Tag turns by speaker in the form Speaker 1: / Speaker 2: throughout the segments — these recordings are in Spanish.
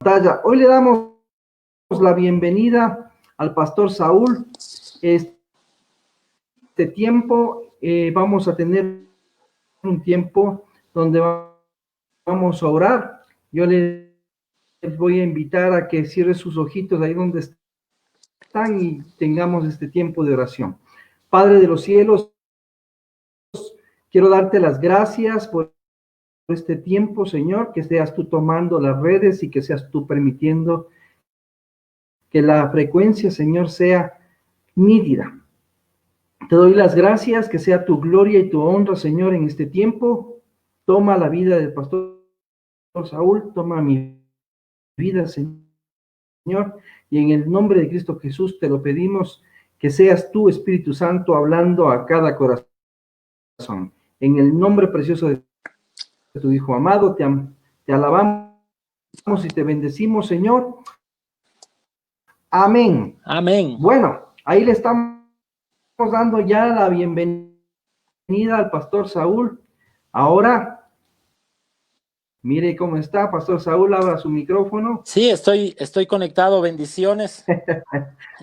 Speaker 1: pantalla. Hoy le damos la bienvenida al pastor Saúl. Este tiempo vamos a tener un tiempo donde vamos a orar. Yo les voy a invitar a que cierre sus ojitos ahí donde están y tengamos este tiempo de oración. Padre de los cielos, quiero darte las gracias por este tiempo, Señor, que seas tú tomando las redes y que seas tú permitiendo que la frecuencia, Señor, sea nítida. Te doy las gracias, que sea tu gloria y tu honra, Señor, en este tiempo. Toma la vida del pastor Saúl, toma mi vida, Señor, y en el nombre de Cristo Jesús te lo pedimos, que seas tú, Espíritu Santo, hablando a cada corazón. En el nombre precioso de tu Hijo amado, te alabamos y te bendecimos, Señor. Amén.
Speaker 2: Amén.
Speaker 1: Bueno, ahí le estamos dando ya la bienvenida al pastor Saúl. Ahora, mire cómo está, pastor Saúl, abra su micrófono.
Speaker 2: Sí, estoy conectado, bendiciones.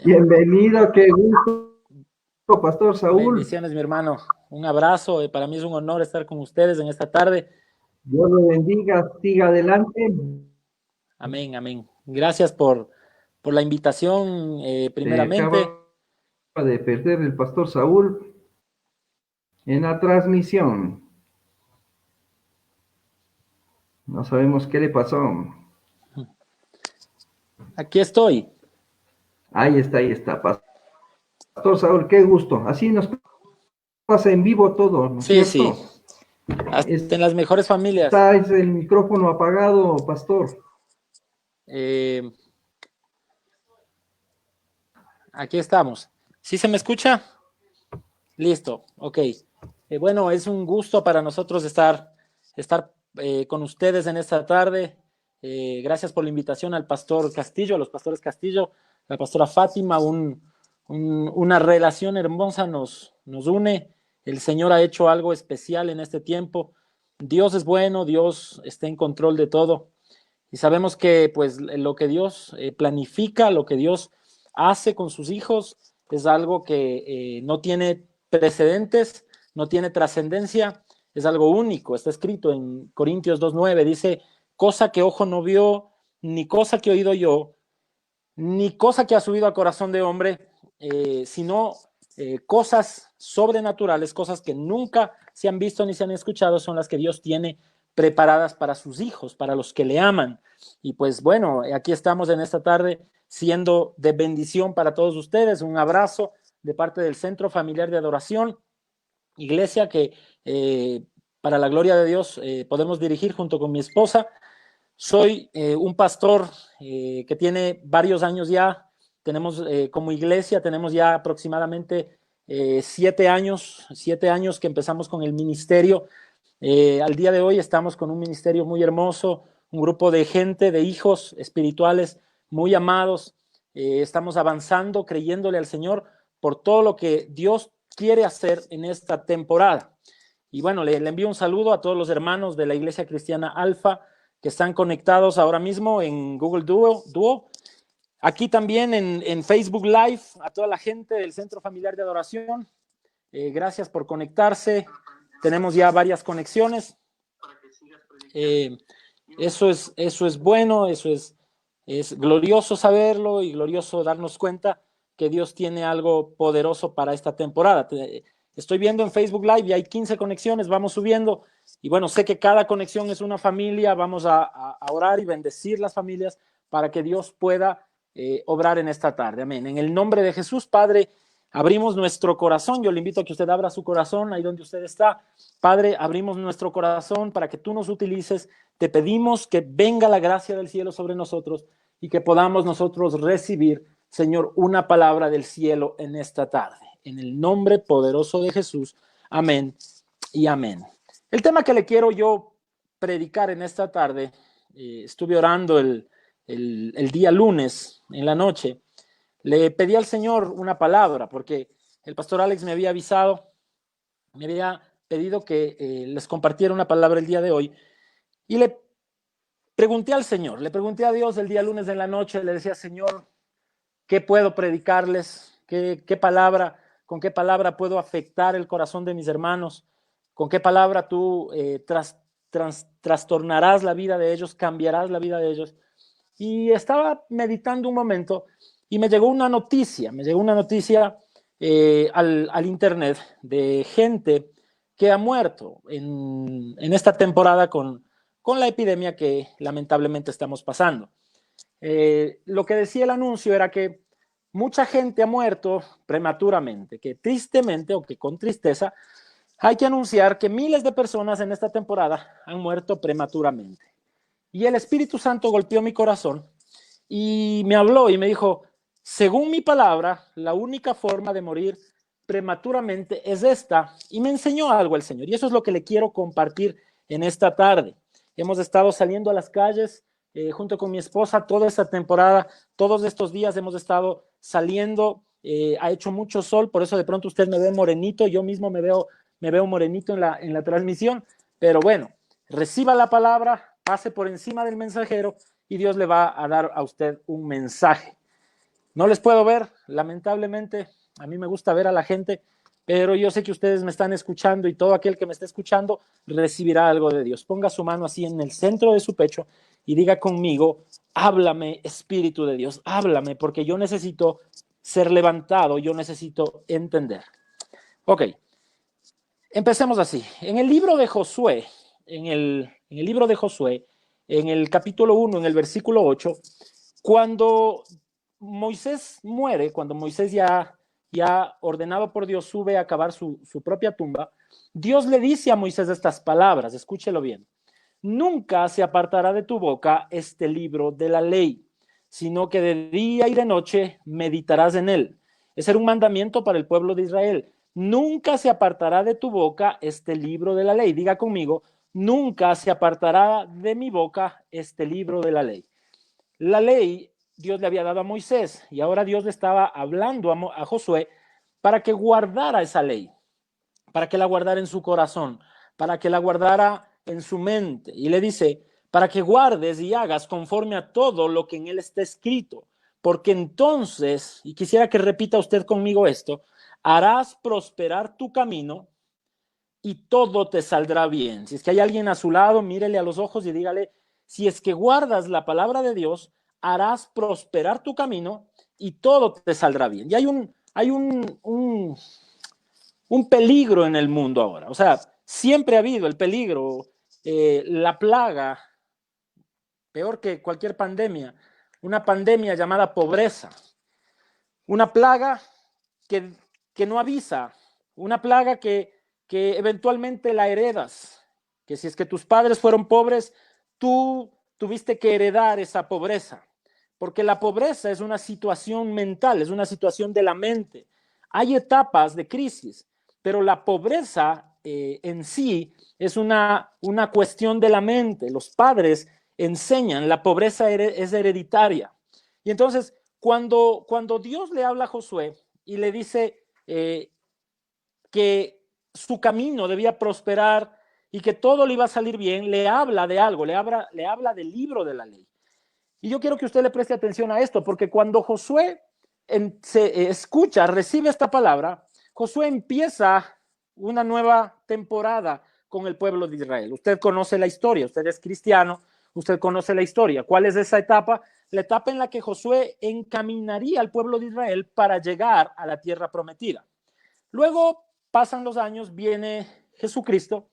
Speaker 1: Bienvenido, qué gusto, pastor Saúl.
Speaker 2: Bendiciones, mi hermano. Un abrazo, para mí es un honor estar con ustedes en esta tarde.
Speaker 1: Dios lo bendiga, siga adelante.
Speaker 2: Amén, amén. Gracias por la invitación, primeramente.
Speaker 1: Se acaba de perder el pastor Saúl en la transmisión. No sabemos qué le pasó.
Speaker 2: Aquí estoy.
Speaker 1: Ahí está. Pastor Saúl, qué gusto. Así nos pasa en vivo todo, ¿no es
Speaker 2: Sí,
Speaker 1: cierto?
Speaker 2: sí. Hasta en las mejores familias.
Speaker 1: Está el micrófono apagado, pastor.
Speaker 2: Aquí estamos. ¿Sí se me escucha? Listo, ok. Bueno, es un gusto para nosotros estar con ustedes en esta tarde. Gracias por la invitación al pastor Castillo, a los pastores Castillo, a la pastora Fátima. Una relación hermosa nos une. El Señor ha hecho algo especial en este tiempo. Dios es bueno, Dios está en control de todo. Y sabemos que pues lo que Dios planifica, lo que Dios hace con sus hijos es algo que no tiene precedentes, no tiene trascendencia, es algo único. Está escrito en Corintios 2:9, dice, cosa que ojo no vio, ni cosa que oído yo, ni cosa que ha subido al corazón de hombre, sino cosas sobrenaturales, cosas que nunca se han visto ni se han escuchado, son las que Dios tiene preparadas para sus hijos, para los que le aman. Y pues bueno, aquí estamos en esta tarde siendo de bendición para todos ustedes. Un abrazo de parte del Centro Familiar de Adoración, iglesia que para la gloria de Dios podemos dirigir junto con mi esposa. Soy un pastor que tiene varios años ya. Tenemos como iglesia, tenemos ya aproximadamente 7 años que empezamos con el ministerio. Al día de hoy estamos con un ministerio muy hermoso, un grupo de gente, de hijos espirituales muy amados. Estamos avanzando, creyéndole al Señor por todo lo que Dios quiere hacer en esta temporada. Y bueno, le envío un saludo a todos los hermanos de la Iglesia Cristiana Alfa que están conectados ahora mismo en Google Duo. Aquí también en Facebook Live, a toda la gente del Centro Familiar de Adoración. Gracias por conectarse. Tenemos ya varias conexiones. Eso es bueno, eso es glorioso saberlo y glorioso darnos cuenta que Dios tiene algo poderoso para esta temporada. Estoy viendo en Facebook Live y hay 15 conexiones, vamos subiendo. Y bueno, sé que cada conexión es una familia, vamos a orar y bendecir las familias para que Dios pueda obrar en esta tarde. Amén. En el nombre de Jesús, Padre, abrimos nuestro corazón. Yo le invito a que usted abra su corazón ahí donde usted está. Padre, abrimos nuestro corazón para que tú nos utilices. Te pedimos que venga la gracia del cielo sobre nosotros y que podamos nosotros recibir, Señor, una palabra del cielo en esta tarde. En el nombre poderoso de Jesús. Amén y amén. El tema que le quiero yo predicar en esta tarde, estuve orando el día lunes en la noche. Le pedí al Señor una palabra porque el pastor Alex me había avisado, me había pedido que les compartiera una palabra el día de hoy y le pregunté al Señor, le pregunté a Dios el día lunes en la noche, le decía, Señor, ¿qué puedo predicarles? ¿Con qué palabra puedo afectar el corazón de mis hermanos? ¿Con qué palabra tú trastornarás la vida de ellos, cambiarás la vida de ellos? Y estaba meditando un momento y me llegó una noticia, al internet de gente que ha muerto en esta temporada con la epidemia que lamentablemente estamos pasando. Lo que decía el anuncio era que mucha gente ha muerto prematuramente, que tristemente o que con tristeza hay que anunciar que miles de personas en esta temporada han muerto prematuramente. Y el Espíritu Santo golpeó mi corazón y me habló y me dijo, según mi palabra, la única forma de morir prematuramente es esta. Y me enseñó algo el Señor. Y eso es lo que le quiero compartir en esta tarde. Hemos estado saliendo a las calles junto con mi esposa toda esta temporada. Todos estos días hemos estado saliendo. Ha hecho mucho sol, por eso de pronto usted me ve morenito. Yo mismo me veo morenito en la transmisión. Pero bueno, reciba la palabra, pase por encima del mensajero y Dios le va a dar a usted un mensaje. No les puedo ver, lamentablemente, a mí me gusta ver a la gente, pero yo sé que ustedes me están escuchando y todo aquel que me esté escuchando recibirá algo de Dios. Ponga su mano así en el centro de su pecho y diga conmigo, háblame, Espíritu de Dios, háblame, porque yo necesito ser levantado, yo necesito entender. Ok, empecemos así. En el libro de Josué, en el capítulo 1, en el versículo 8, cuando Moisés muere, cuando Moisés ya ordenado por Dios sube a cavar su propia tumba, Dios le dice a Moisés estas palabras, escúchelo bien, nunca se apartará de tu boca este libro de la ley, sino que de día y de noche meditarás en él. Ese era un mandamiento para el pueblo de Israel. Nunca se apartará de tu boca este libro de la ley. Diga conmigo, nunca se apartará de mi boca este libro de la ley. La ley Dios le había dado a Moisés y ahora Dios le estaba hablando a Josué para que guardara esa ley, para que la guardara en su corazón, para que la guardara en su mente. Y le dice, para que guardes y hagas conforme a todo lo que en él está escrito, porque entonces, y quisiera que repita usted conmigo esto, harás prosperar tu camino y todo te saldrá bien. Si es que hay alguien a su lado, mírele a los ojos y dígale, si es que guardas la palabra de Dios, harás prosperar tu camino y todo te saldrá bien. Y hay un peligro en el mundo ahora. O sea, siempre ha habido el peligro, la plaga, peor que cualquier pandemia, una pandemia llamada pobreza, una plaga que no avisa, una plaga que eventualmente la heredas, que si es que tus padres fueron pobres, tú tuviste que heredar esa pobreza, porque la pobreza es una situación mental, es una situación de la mente. Hay etapas de crisis, pero la pobreza en sí es una cuestión de la mente. Los padres enseñan, la pobreza es hereditaria. Y entonces, cuando Dios le habla a Josué y le dice que su camino debía prosperar y que todo le iba a salir bien, le habla de algo, le habla del libro de la ley. Y yo quiero que usted le preste atención a esto, porque cuando Josué se escucha, recibe esta palabra, Josué empieza una nueva temporada con el pueblo de Israel. Usted conoce la historia, usted es cristiano, usted conoce la historia. ¿Cuál es esa etapa? La etapa en la que Josué encaminaría al pueblo de Israel para llegar a la tierra prometida. Luego pasan los años, viene Jesucristo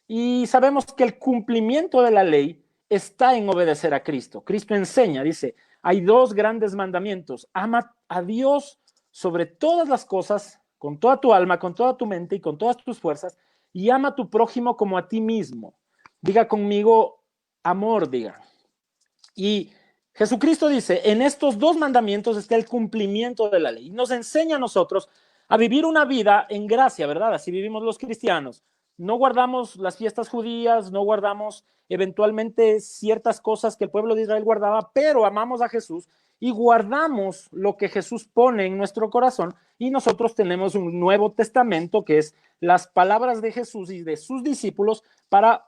Speaker 2: y sabemos que el cumplimiento de la ley está en obedecer a Cristo. Cristo enseña, dice, hay dos grandes mandamientos. Ama a Dios sobre todas las cosas, con toda tu alma, con toda tu mente y con todas tus fuerzas, y ama a tu prójimo como a ti mismo. Diga conmigo, amor, diga. Y Jesucristo dice, en estos dos mandamientos está el cumplimiento de la ley. Y nos enseña a nosotros a vivir una vida en gracia, ¿verdad? Así vivimos los cristianos. No guardamos las fiestas judías, no guardamos eventualmente ciertas cosas que el pueblo de Israel guardaba, pero amamos a Jesús y guardamos lo que Jesús pone en nuestro corazón y nosotros tenemos un Nuevo Testamento que es las palabras de Jesús y de sus discípulos para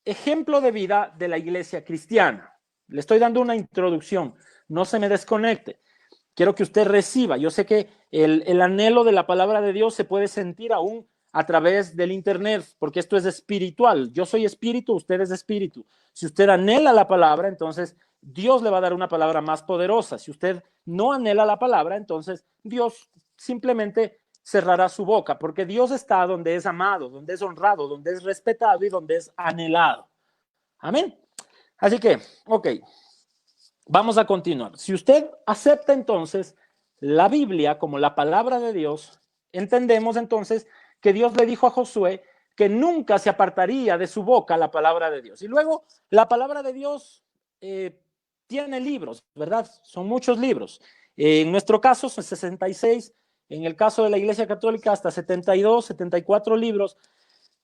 Speaker 2: ejemplo de vida de la iglesia cristiana. Le estoy dando una introducción, no se me desconecte. Quiero que usted reciba. Yo sé que el anhelo de la palabra de Dios se puede sentir aún a través del internet, porque esto es espiritual. Yo soy espíritu, usted es espíritu. Si usted anhela la palabra, entonces Dios le va a dar una palabra más poderosa. Si usted no anhela la palabra, entonces Dios simplemente cerrará su boca, porque Dios está donde es amado, donde es honrado, donde es respetado y donde es anhelado. Amén. Así que, ok, vamos a continuar. Si usted acepta entonces la Biblia como la palabra de Dios, entendemos entonces que Dios le dijo a Josué que nunca se apartaría de su boca la palabra de Dios. Y luego la palabra de Dios tiene libros, ¿verdad? Son muchos libros. En nuestro caso son 66, en el caso de la Iglesia Católica hasta 72, 74 libros,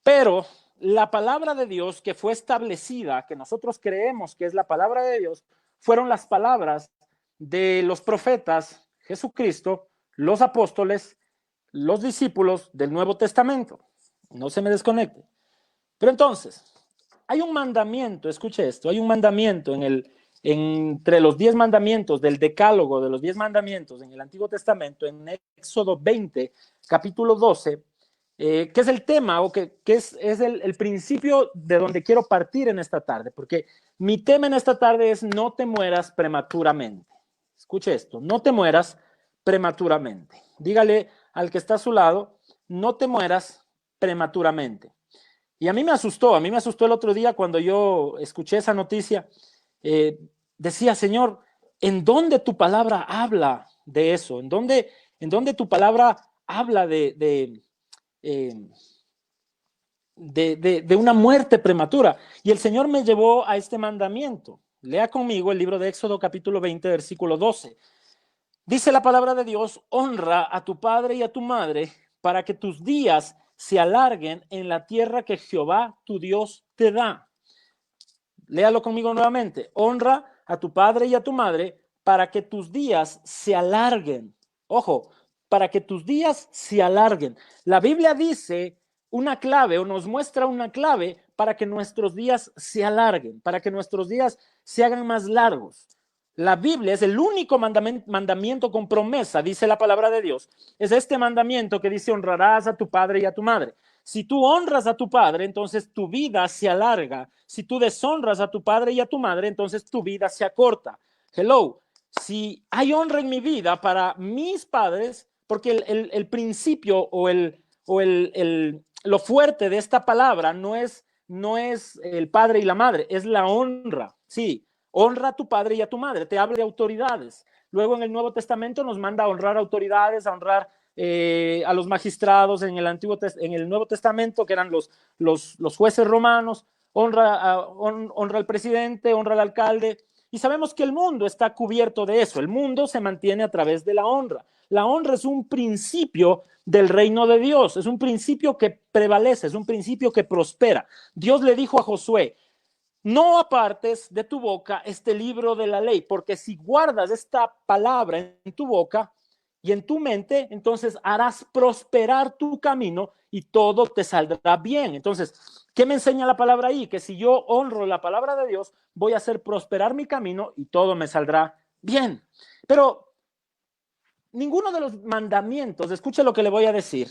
Speaker 2: pero la palabra de Dios que fue establecida, que nosotros creemos que es la palabra de Dios, fueron las palabras de los profetas, Jesucristo, los apóstoles, los discípulos del Nuevo Testamento. No se me desconecte. Pero entonces, hay un mandamiento, escuche esto, hay un mandamiento entre los 10 mandamientos del decálogo de los 10 mandamientos en el Antiguo Testamento, en Éxodo 20, capítulo 12, que es el tema o que es el principio de donde quiero partir en esta tarde, porque mi tema en esta tarde es no te mueras prematuramente. Escuche esto, no te mueras prematuramente. Dígale al que está a su lado, no te mueras prematuramente. Y a mí me asustó el otro día cuando yo escuché esa noticia. Decía, Señor, ¿en dónde tu palabra habla de eso? ¿En dónde tu palabra habla de una muerte prematura? Y el Señor me llevó a este mandamiento. Lea conmigo el libro de Éxodo capítulo 20, versículo 12. Dice la palabra de Dios, honra a tu padre y a tu madre para que tus días se alarguen en la tierra que Jehová tu Dios te da. Léalo conmigo nuevamente. Honra a tu padre y a tu madre para que tus días se alarguen. Ojo, para que tus días se alarguen. La Biblia dice una clave o nos muestra una clave para que nuestros días se alarguen, para que nuestros días se hagan más largos. La Biblia es el único mandamiento con promesa, dice la palabra de Dios. Es este mandamiento que dice honrarás a tu padre y a tu madre. Si tú honras a tu padre, entonces tu vida se alarga. Si tú deshonras a tu padre y a tu madre, entonces tu vida se acorta. Hello, si hay honra en mi vida para mis padres, porque el principio o lo fuerte de esta palabra no es el padre y la madre, es la honra. Sí, honra a tu padre y a tu madre, te habla de autoridades. Luego en el Nuevo Testamento nos manda a honrar autoridades, a honrar a los magistrados en el Nuevo Testamento, que eran los jueces romanos, honra al presidente, honra al alcalde, y sabemos que el mundo está cubierto de eso. El mundo se mantiene a través de la honra. La honra es un principio del reino de Dios, es un principio que prevalece, es un principio que prospera. Dios le dijo a Josué, no apartes de tu boca este libro de la ley, porque si guardas esta palabra en tu boca y en tu mente, entonces harás prosperar tu camino y todo te saldrá bien. Entonces, ¿qué me enseña la palabra ahí? Que si yo honro la palabra de Dios, voy a hacer prosperar mi camino y todo me saldrá bien. Pero ninguno de los mandamientos, escuche lo que le voy a decir,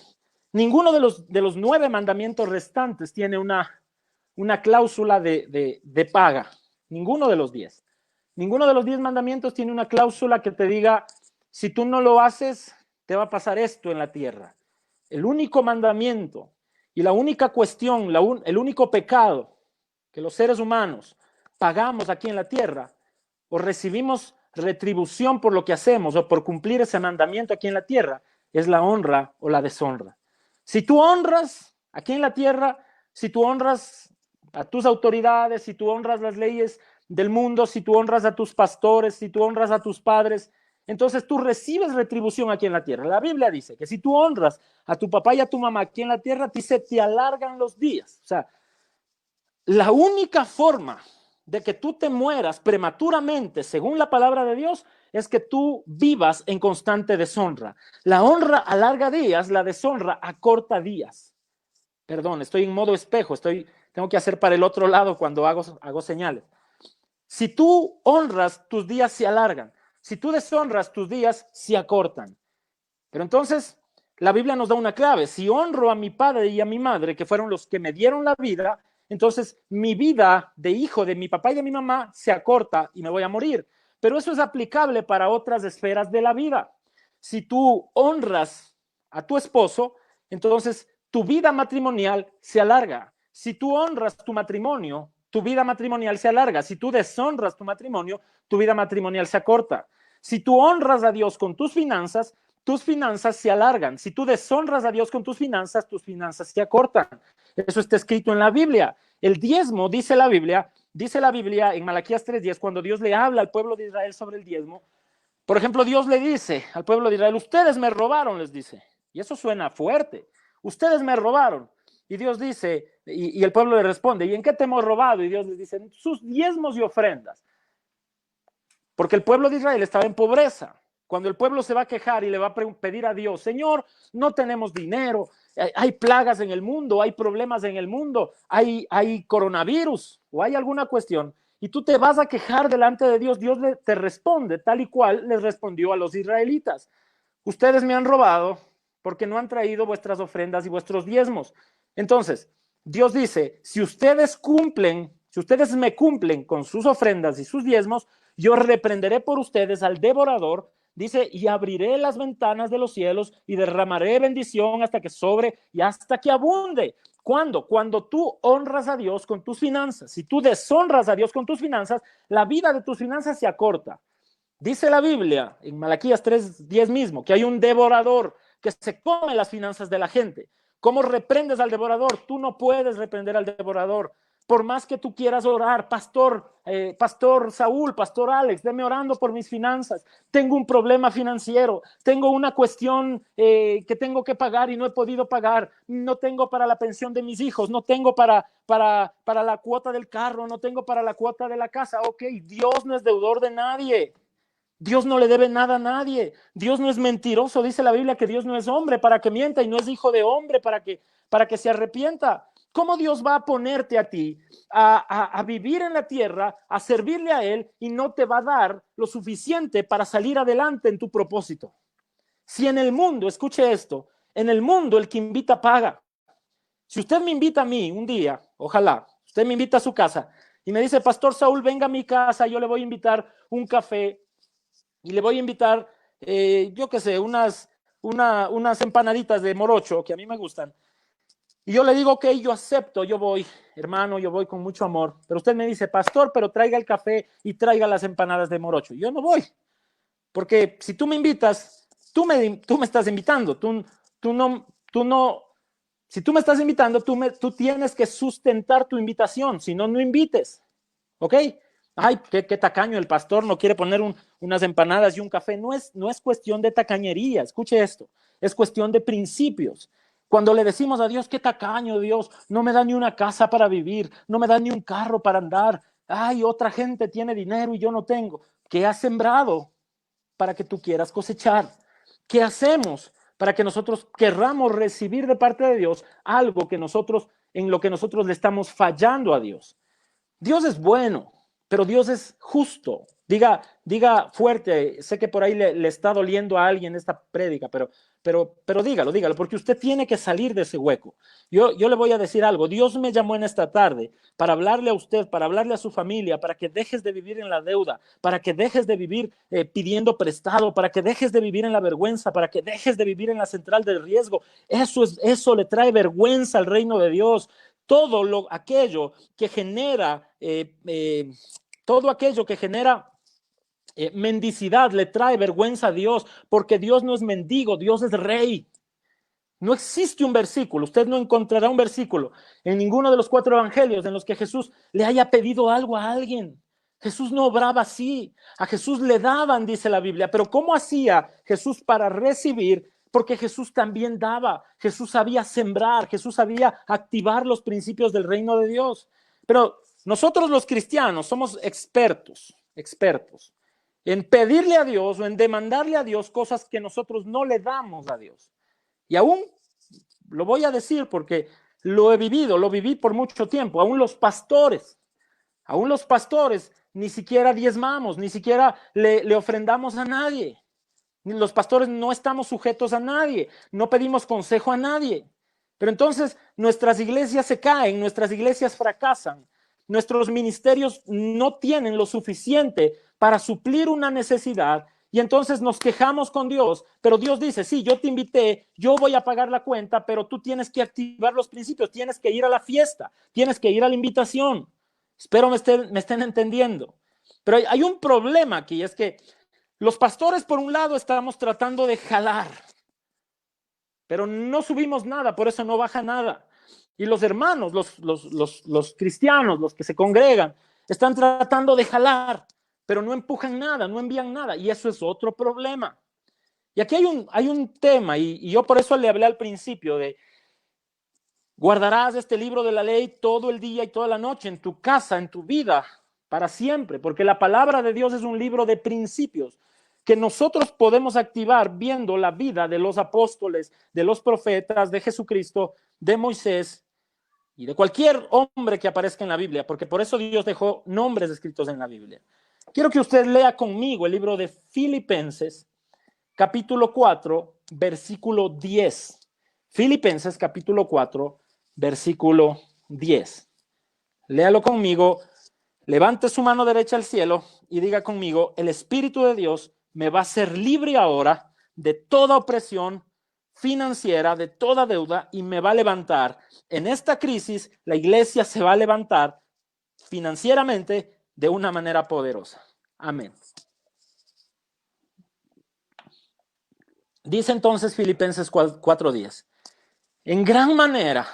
Speaker 2: ninguno de los 9 mandamientos restantes tiene una cláusula de paga. Ninguno de los 10. Ninguno de los 10 mandamientos tiene una cláusula que te diga, si tú no lo haces, te va a pasar esto en la tierra. El único mandamiento y la única cuestión, el único pecado que los seres humanos pagamos aquí en la tierra o recibimos retribución por lo que hacemos o por cumplir ese mandamiento aquí en la tierra, es la honra o la deshonra. Si tú honras aquí en la tierra, si tú honras a tus autoridades, si tú honras las leyes del mundo, si tú honras a tus pastores, si tú honras a tus padres, entonces tú recibes retribución aquí en la tierra. La Biblia dice que si tú honras a tu papá y a tu mamá aquí en la tierra, se te alargan los días. O sea, la única forma de que tú te mueras prematuramente, según la palabra de Dios, es que tú vivas en constante deshonra. La honra alarga días, la deshonra acorta días. Perdón, estoy en modo espejo, estoy tengo que hacer para el otro lado cuando hago señales. Si tú honras, tus días se alargan. Si tú deshonras, tus días se acortan. Pero entonces, la Biblia nos da una clave. Si honro a mi padre y a mi madre, que fueron los que me dieron la vida, entonces mi vida de hijo de mi papá y de mi mamá se acorta y me voy a morir. Pero eso es aplicable para otras esferas de la vida. Si tú honras a tu esposo, entonces tu vida matrimonial se alarga. Si tú honras tu matrimonio, tu vida matrimonial se alarga. Si tú deshonras tu matrimonio, tu vida matrimonial se acorta. Si tú honras a Dios con tus finanzas se alargan. Si tú deshonras a Dios con tus finanzas se acortan. Eso está escrito en la Biblia. El diezmo, dice la Biblia en Malaquías 3:10, cuando Dios le habla al pueblo de Israel sobre el diezmo, por ejemplo, Dios le dice al pueblo de Israel, ustedes me robaron, les dice. Y eso suena fuerte. Ustedes me robaron. Y Dios dice, y el pueblo le responde, ¿y en qué te hemos robado? Y Dios les dice, en sus diezmos y ofrendas. Porque el pueblo de Israel estaba en pobreza. Cuando el pueblo se va a quejar y le va a pedir a Dios, Señor, no tenemos dinero, hay plagas en el mundo, hay problemas en el mundo, hay coronavirus o hay alguna cuestión, y tú te vas a quejar delante de Dios, Dios te responde tal y cual les respondió a los israelitas. Ustedes me han robado porque no han traído vuestras ofrendas y vuestros diezmos. Entonces, Dios dice, si ustedes me cumplen con sus ofrendas y sus diezmos, yo reprenderé por ustedes al devorador, dice, y abriré las ventanas de los cielos y derramaré bendición hasta que sobre y hasta que abunde. ¿Cuándo? Cuando tú honras a Dios con tus finanzas. Si tú deshonras a Dios con tus finanzas, la vida de tus finanzas se acorta. Dice la Biblia en Malaquías 3:10 mismo que hay un devorador que se come las finanzas de la gente. ¿Cómo reprendes al devorador? Tú no puedes reprender al devorador. Por más que tú quieras orar, pastor Saúl, pastor Alex, déme orando por mis finanzas. Tengo un problema financiero, tengo una cuestión que tengo que pagar y no he podido pagar. No tengo para la pensión de mis hijos, no tengo para la cuota del carro, no tengo para la cuota de la casa. Ok, Dios no es deudor de nadie. Dios no le debe nada a nadie. Dios no es mentiroso. Dice la Biblia que Dios no es hombre para que mienta y no es hijo de hombre para que se arrepienta. ¿Cómo Dios va a ponerte a ti a vivir en la tierra, a servirle a Él y no te va a dar lo suficiente para salir adelante en tu propósito? Si en el mundo, escuche esto, en el mundo el que invita paga. Si usted me invita a mí un día, ojalá, usted me invita a su casa y me dice, Pastor Saúl, venga a mi casa, yo le voy a invitar un café y le voy a invitar, yo qué sé, unas empanaditas de morocho que a mí me gustan. Y yo le digo, ok, yo acepto, yo voy, hermano, yo voy con mucho amor. Pero usted me dice, pastor, pero traiga el café y traiga las empanadas de morocho. Yo no voy, porque si tú me invitas, tú me estás invitando, si tú me estás invitando, tú tienes que sustentar tu invitación, si no, no invites, ¿ok? Ay, qué tacaño el pastor, no quiere poner unas empanadas y un café. No es cuestión de tacañería, escuche esto, es cuestión de principios. Cuando le decimos a Dios, qué tacaño Dios, no me da ni una casa para vivir, no me da ni un carro para andar, ay, otra gente tiene dinero y yo no tengo. ¿Qué has sembrado para que tú quieras cosechar? ¿Qué hacemos para que nosotros querramos recibir de parte de Dios algo en lo que nosotros le estamos fallando a Dios? Dios es bueno, pero Dios es justo. Diga fuerte, sé que por ahí le está doliendo a alguien esta prédica, pero dígalo, porque usted tiene que salir de ese hueco. Yo le voy a decir algo, Dios me llamó en esta tarde para hablarle a usted, para hablarle a su familia, para que dejes de vivir en la deuda, para que dejes de vivir pidiendo prestado, para que dejes de vivir en la vergüenza, para que dejes de vivir en la central del riesgo. Eso le trae vergüenza al reino de Dios. Aquello que genera mendicidad le trae vergüenza a Dios, porque Dios no es mendigo, Dios es rey. No existe un versículo, usted no encontrará un versículo en ninguno de los 4 evangelios en los que Jesús le haya pedido algo a alguien. Jesús no obraba así, a Jesús le daban, dice la Biblia, pero ¿cómo hacía Jesús para recibir? Porque Jesús también daba, Jesús sabía sembrar, Jesús sabía activar los principios del reino de Dios. Pero nosotros los cristianos somos expertos en pedirle a Dios o en demandarle a Dios cosas que nosotros no le damos a Dios. Y aún lo voy a decir porque lo he vivido, lo viví por mucho tiempo. Aún los pastores ni siquiera diezmamos, ni siquiera le ofrendamos a nadie. Los pastores no estamos sujetos a nadie, no pedimos consejo a nadie. Pero entonces nuestras iglesias se caen, nuestras iglesias fracasan, nuestros ministerios no tienen lo suficiente para suplir una necesidad y entonces nos quejamos con Dios, pero Dios dice, sí, yo te invité, yo voy a pagar la cuenta, pero tú tienes que activar los principios, tienes que ir a la fiesta, tienes que ir a la invitación. Espero me estén entendiendo. Pero hay un problema aquí, es que los pastores, por un lado, estamos tratando de jalar, pero no subimos nada, por eso no baja nada. Y los hermanos, los cristianos, los que se congregan, están tratando de jalar, pero no empujan nada, no envían nada. Y eso es otro problema. Y aquí hay un tema, y yo por eso le hablé al principio de guardarás este libro de la ley todo el día y toda la noche en tu casa, en tu vida, para siempre, porque la palabra de Dios es un libro de principios que nosotros podemos activar viendo la vida de los apóstoles, de los profetas, de Jesucristo, de Moisés y de cualquier hombre que aparezca en la Biblia, porque por eso Dios dejó nombres escritos en la Biblia. Quiero que usted lea conmigo el libro de Filipenses, capítulo 4, versículo 10. Filipenses, capítulo 4, versículo 10. Léalo conmigo, levante su mano derecha al cielo y diga conmigo, el Espíritu de Dios me va a hacer libre ahora de toda opresión financiera, de toda deuda, y me va a levantar. En esta crisis, la iglesia se va a levantar financieramente de una manera poderosa. Amén. Dice entonces Filipenses 4:10, en gran manera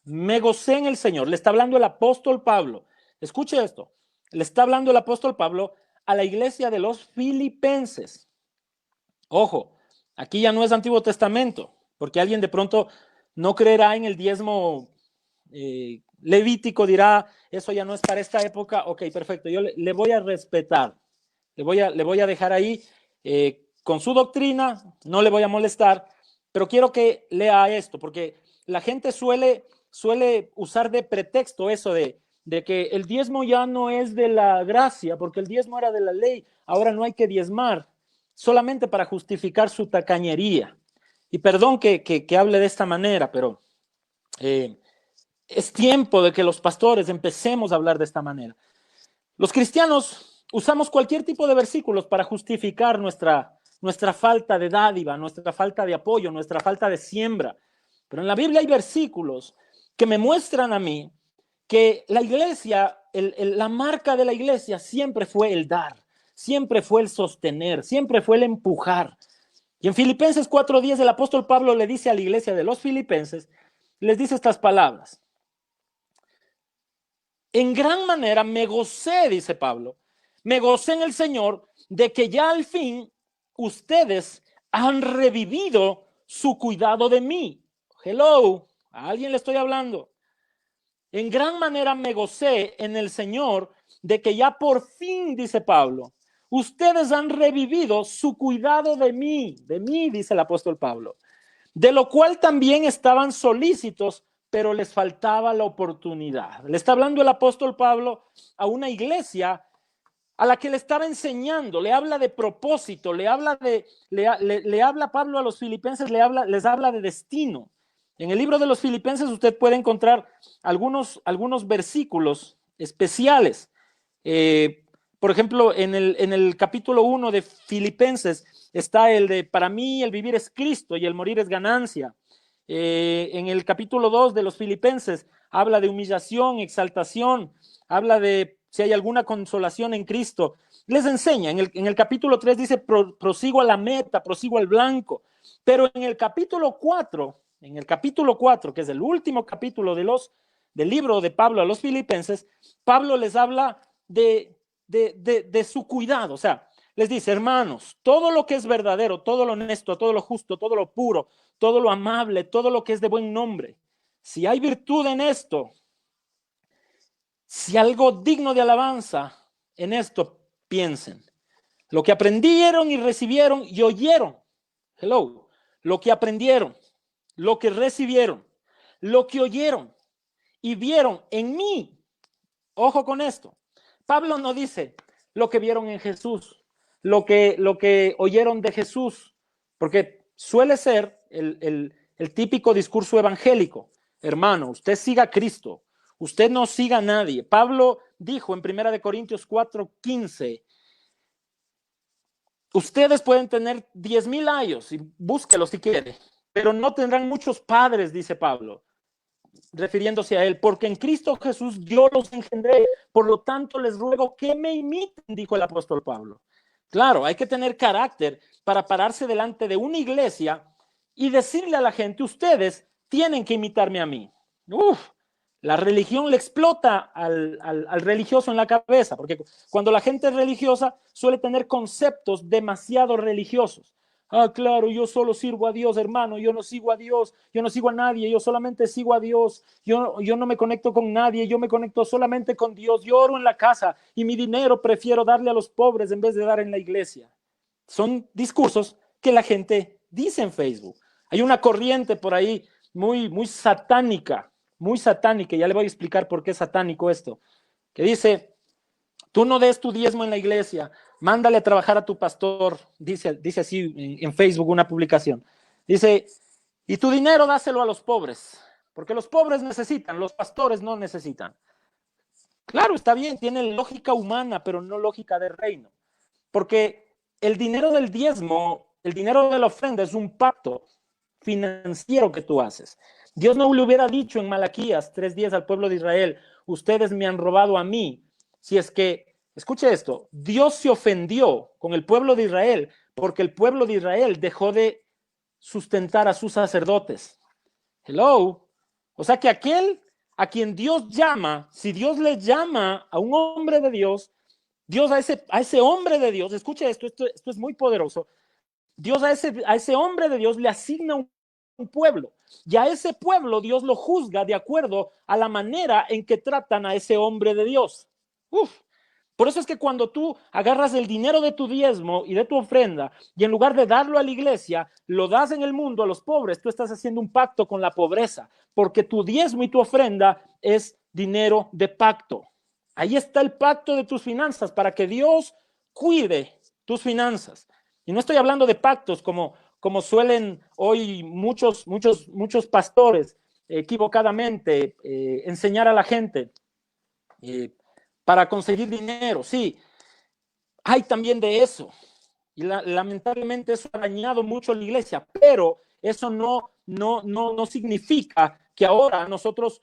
Speaker 2: me gocé en el Señor. Le está hablando el apóstol Pablo. Escuche esto. Le está hablando el apóstol Pablo a la iglesia de los filipenses. Ojo, aquí ya no es Antiguo Testamento, porque alguien de pronto no creerá en el diezmo levítico, dirá, eso ya no es para esta época. Ok, perfecto, yo le voy a respetar, le voy a dejar ahí con su doctrina, no le voy a molestar, pero quiero que lea esto, porque la gente suele usar de pretexto eso de que el diezmo ya no es de la gracia, porque el diezmo era de la ley, ahora no hay que diezmar, solamente para justificar su tacañería. Y perdón que hable de esta manera, pero es tiempo de que los pastores empecemos a hablar de esta manera. Los cristianos usamos cualquier tipo de versículos para justificar nuestra falta de dádiva, nuestra falta de apoyo, nuestra falta de siembra. Pero en la Biblia hay versículos que me muestran a mí que la iglesia, la marca de la iglesia siempre fue el dar, siempre fue el sostener, siempre fue el empujar. Y en Filipenses 4:10 el apóstol Pablo le dice a la iglesia de los filipenses, les dice estas palabras. En gran manera me gocé, dice Pablo, me gocé en el Señor de que ya al fin ustedes han revivido su cuidado de mí. Hello, a alguien le estoy hablando. En gran manera me gocé en el Señor de que ya por fin, dice Pablo, ustedes han revivido su cuidado de mí, dice el apóstol Pablo, de lo cual también estaban solícitos, pero les faltaba la oportunidad. Le está hablando el apóstol Pablo a una iglesia a la que le estaba enseñando, le habla de propósito, le habla Pablo a los filipenses, les habla de destino. En el libro de los Filipenses usted puede encontrar algunos versículos especiales. Por ejemplo, en el capítulo 1 de Filipenses está el de, para mí el vivir es Cristo y el morir es ganancia. En el capítulo 2 de los Filipenses habla de humillación, exaltación, habla de si hay alguna consolación en Cristo. Les enseña, en el capítulo 3 dice, prosigo a la meta, prosigo al blanco. Pero en el capítulo 4, que es el último capítulo del libro de Pablo a los filipenses, Pablo les habla de su cuidado. O sea, les dice, hermanos, todo lo que es verdadero, todo lo honesto, todo lo justo, todo lo puro, todo lo amable, todo lo que es de buen nombre, si hay virtud en esto, si algo digno de alabanza, en esto piensen. Lo que aprendieron y recibieron y oyeron, lo que aprendieron, lo que recibieron, lo que oyeron y vieron en mí. Ojo con esto. Pablo no dice lo que vieron en Jesús, lo que oyeron de Jesús, porque suele ser el típico discurso evangélico. Hermano, usted siga a Cristo, usted no siga a nadie. Pablo dijo en 1 Corintios 4:15, ustedes pueden tener 10,000 años y búsquelo si quiere, pero no tendrán muchos padres, dice Pablo, refiriéndose a él, porque en Cristo Jesús yo los engendré, por lo tanto les ruego que me imiten, dijo el apóstol Pablo. Claro, hay que tener carácter para pararse delante de una iglesia y decirle a la gente, ustedes tienen que imitarme a mí. Uf, la religión le explota al religioso en la cabeza, porque cuando la gente es religiosa suele tener conceptos demasiado religiosos. Ah, claro, yo solo sirvo a Dios, hermano, yo no sigo a Dios, yo no sigo a nadie, yo solamente sigo a Dios, yo no me conecto con nadie, yo me conecto solamente con Dios, yo oro en la casa y mi dinero prefiero darle a los pobres en vez de dar en la iglesia. Son discursos que la gente dice en Facebook. Hay una corriente por ahí muy satánica, ya le voy a explicar por qué es satánico esto, que dice, tú no des tu diezmo en la iglesia, mándale a trabajar a tu pastor, dice así en Facebook una publicación. Dice, y tu dinero dáselo a los pobres, porque los pobres necesitan, los pastores no necesitan. Claro, está bien, tiene lógica humana, pero no lógica de reino. Porque el dinero del diezmo, el dinero de la ofrenda es un pacto financiero que tú haces. Dios no le hubiera dicho en Malaquías 3:10 al pueblo de Israel, ustedes me han robado a mí, si es que, escuche esto, Dios se ofendió con el pueblo de Israel porque el pueblo de Israel dejó de sustentar a sus sacerdotes. Hello. O sea que aquel a quien Dios llama, si Dios le llama a un hombre de Dios, Dios a ese hombre de Dios, escuche esto es muy poderoso, Dios a ese hombre de Dios le asigna un pueblo, y a ese pueblo Dios lo juzga de acuerdo a la manera en que tratan a ese hombre de Dios. Uf. Por eso es que cuando tú agarras el dinero de tu diezmo y de tu ofrenda y en lugar de darlo a la iglesia, lo das en el mundo a los pobres, tú estás haciendo un pacto con la pobreza, porque tu diezmo y tu ofrenda es dinero de pacto. Ahí está el pacto de tus finanzas para que Dios cuide tus finanzas. Y no estoy hablando de pactos como suelen hoy muchos pastores equivocadamente enseñar a la gente para conseguir dinero. Sí, hay también de eso. Y lamentablemente eso ha dañado mucho a la iglesia, pero eso no significa que ahora nosotros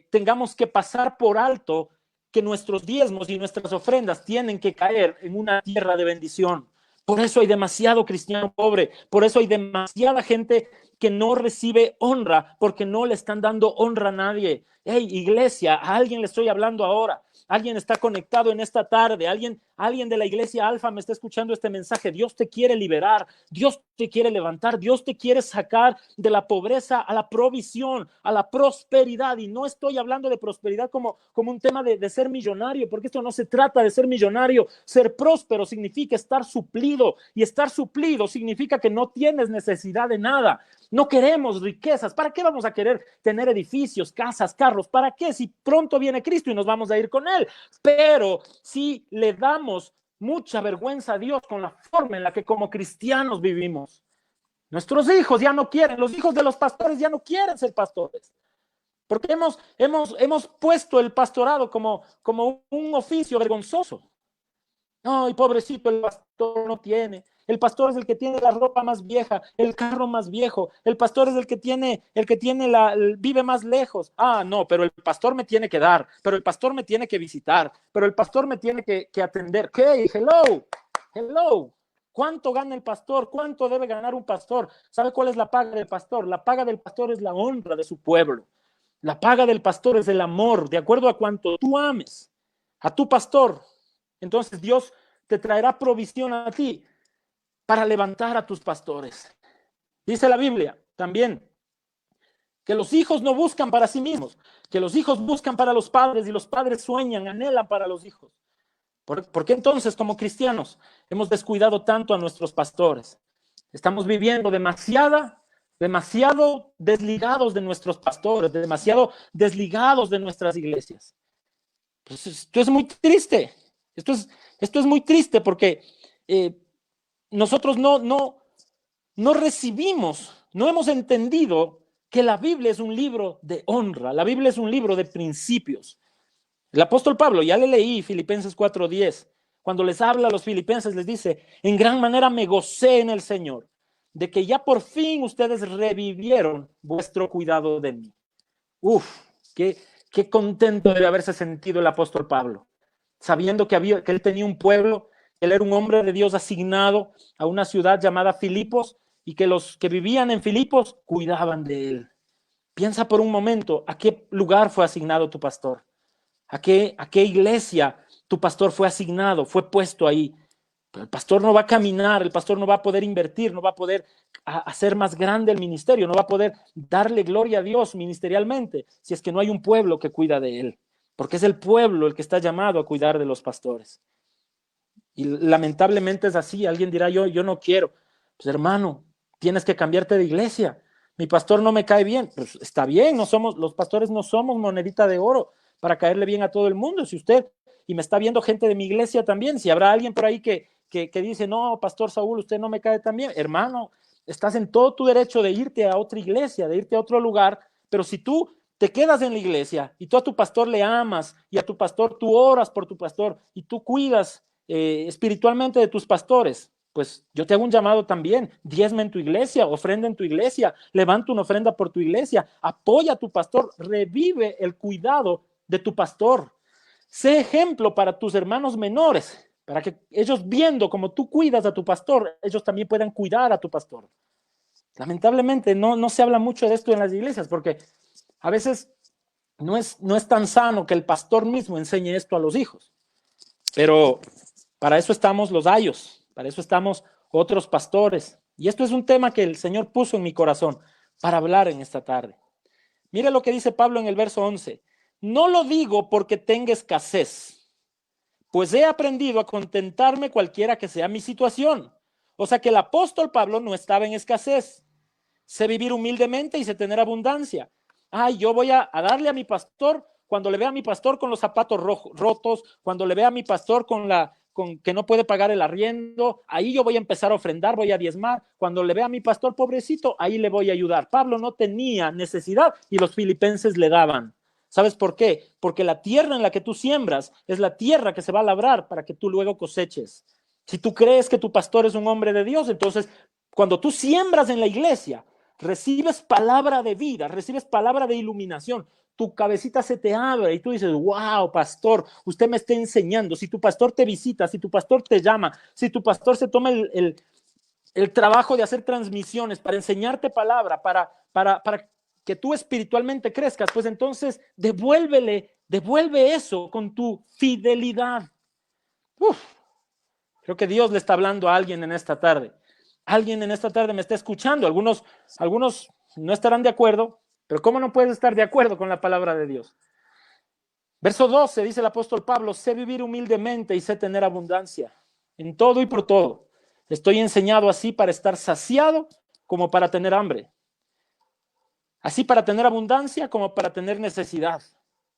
Speaker 2: tengamos que pasar por alto que nuestros diezmos y nuestras ofrendas tienen que caer en una tierra de bendición. Por eso hay demasiado cristiano pobre, por eso hay demasiada gente que no recibe honra porque no le están dando honra a nadie. Hey, iglesia, a alguien le estoy hablando ahora. Alguien está conectado en esta tarde, alguien de la iglesia Alfa me está escuchando este mensaje. Dios te quiere liberar, Dios te quiere levantar, Dios te quiere sacar de la pobreza a la provisión, a la prosperidad. Y no estoy hablando de prosperidad como un tema de ser millonario, porque esto no se trata de ser millonario. Ser próspero significa estar suplido, y estar suplido significa que no tienes necesidad de nada. No queremos riquezas. ¿Para qué vamos a querer tener edificios, casas, carros? ¿Para qué? Si pronto viene Cristo y nos vamos a ir con Él. Pero si le damos mucha vergüenza a Dios con la forma en la que como cristianos vivimos, nuestros hijos ya no quieren, los hijos de los pastores ya no quieren ser pastores. Porque hemos puesto el pastorado como un oficio vergonzoso. Ay, pobrecito, el pastor no tiene. El pastor es el que tiene la ropa más vieja, el carro más viejo. El pastor es el que vive más lejos. Ah, no, pero el pastor me tiene que dar, pero el pastor me tiene que visitar, pero el pastor me tiene que atender. ¿Qué? Hello. ¿Cuánto gana el pastor? ¿Cuánto debe ganar un pastor? ¿Sabe cuál es la paga del pastor? La paga del pastor es la honra de su pueblo. La paga del pastor es el amor, de acuerdo a cuánto tú ames a tu pastor. Entonces Dios te traerá provisión a ti para levantar a tus pastores. Dice la Biblia también que los hijos no buscan para sí mismos, que los hijos buscan para los padres y los padres sueñan, anhelan para los hijos. ¿Por qué entonces como cristianos hemos descuidado tanto a nuestros pastores? Estamos viviendo demasiada demasiado desligados de nuestros pastores, demasiado desligados de nuestras iglesias. Pues esto es muy triste. Esto es muy triste porque nosotros no recibimos, no hemos entendido que la Biblia es un libro de honra, la Biblia es un libro de principios. El apóstol Pablo, ya le leí Filipenses 4:10, cuando les habla a los filipenses les dice, en gran manera me gocé en el Señor, de que ya por fin ustedes revivieron vuestro cuidado de mí. Uf, qué contento debe haberse sentido el apóstol Pablo, sabiendo que él tenía un pueblo, que él era un hombre de Dios asignado a una ciudad llamada Filipos y que los que vivían en Filipos cuidaban de él. Piensa por un momento, ¿a qué lugar fue asignado tu pastor? ¿A qué iglesia tu pastor fue asignado, fue puesto ahí? Pero el pastor no va a caminar, el pastor no va a poder invertir, no va a poder hacer más grande el ministerio, no va a poder darle gloria a Dios ministerialmente si es que no hay un pueblo que cuida de él, porque es el pueblo el que está llamado a cuidar de los pastores. Y lamentablemente es así. Alguien dirá, yo no quiero. Pues hermano, tienes que cambiarte de iglesia. Mi pastor no me cae bien. Pues está bien, los pastores no somos monedita de oro para caerle bien a todo el mundo. Si usted, y me está viendo gente de mi iglesia también, si habrá alguien por ahí que dice, no, pastor Saúl, usted no me cae tan bien, hermano, estás en todo tu derecho de irte a otra iglesia, de irte a otro lugar, pero si tú te quedas en la iglesia y tú a tu pastor le amas y a tu pastor tú oras por tu pastor y tú cuidas espiritualmente de tus pastores, pues yo te hago un llamado también, diezma en tu iglesia, ofrenda en tu iglesia, levanta una ofrenda por tu iglesia, apoya a tu pastor, revive el cuidado de tu pastor, sé ejemplo para tus hermanos menores, para que ellos viendo como tú cuidas a tu pastor, ellos también puedan cuidar a tu pastor. Lamentablemente no se habla mucho de esto en las iglesias porque a veces no es tan sano que el pastor mismo enseñe esto a los hijos, pero para eso estamos los ayos, para eso estamos otros pastores. Y esto es un tema que el Señor puso en mi corazón para hablar en esta tarde. Mire lo que dice Pablo en el verso 11. No lo digo porque tenga escasez, pues he aprendido a contentarme cualquiera que sea mi situación. O sea que el apóstol Pablo no estaba en escasez. Sé vivir humildemente y sé tener abundancia. Ay, yo voy a darle a mi pastor cuando le vea a mi pastor con los zapatos rotos, cuando le vea a mi pastor con que no puede pagar el arriendo, ahí yo voy a empezar a ofrendar, voy a diezmar. Cuando le vea a mi pastor pobrecito, ahí le voy a ayudar. Pablo no tenía necesidad y los filipenses le daban. ¿Sabes por qué? Porque la tierra en la que tú siembras es la tierra que se va a labrar para que tú luego coseches. Si tú crees que tu pastor es un hombre de Dios, entonces cuando tú siembras en la iglesia, recibes palabra de vida, recibes palabra de iluminación, tu cabecita se te abre y tú dices, wow, pastor, usted me está enseñando. Si tu pastor te visita, si tu pastor te llama, si tu pastor se toma el trabajo de hacer transmisiones para enseñarte palabra, para que tú espiritualmente crezcas, pues entonces devuelve eso con tu fidelidad. Creo que Dios le está hablando a alguien en esta tarde. Alguien en esta tarde me está escuchando. Algunos no estarán de acuerdo, pero ¿cómo no puedes estar de acuerdo con la palabra de Dios? Verso 12 dice el apóstol Pablo, sé vivir humildemente y sé tener abundancia en todo y por todo. Estoy enseñado así para estar saciado como para tener hambre. Así para tener abundancia como para tener necesidad.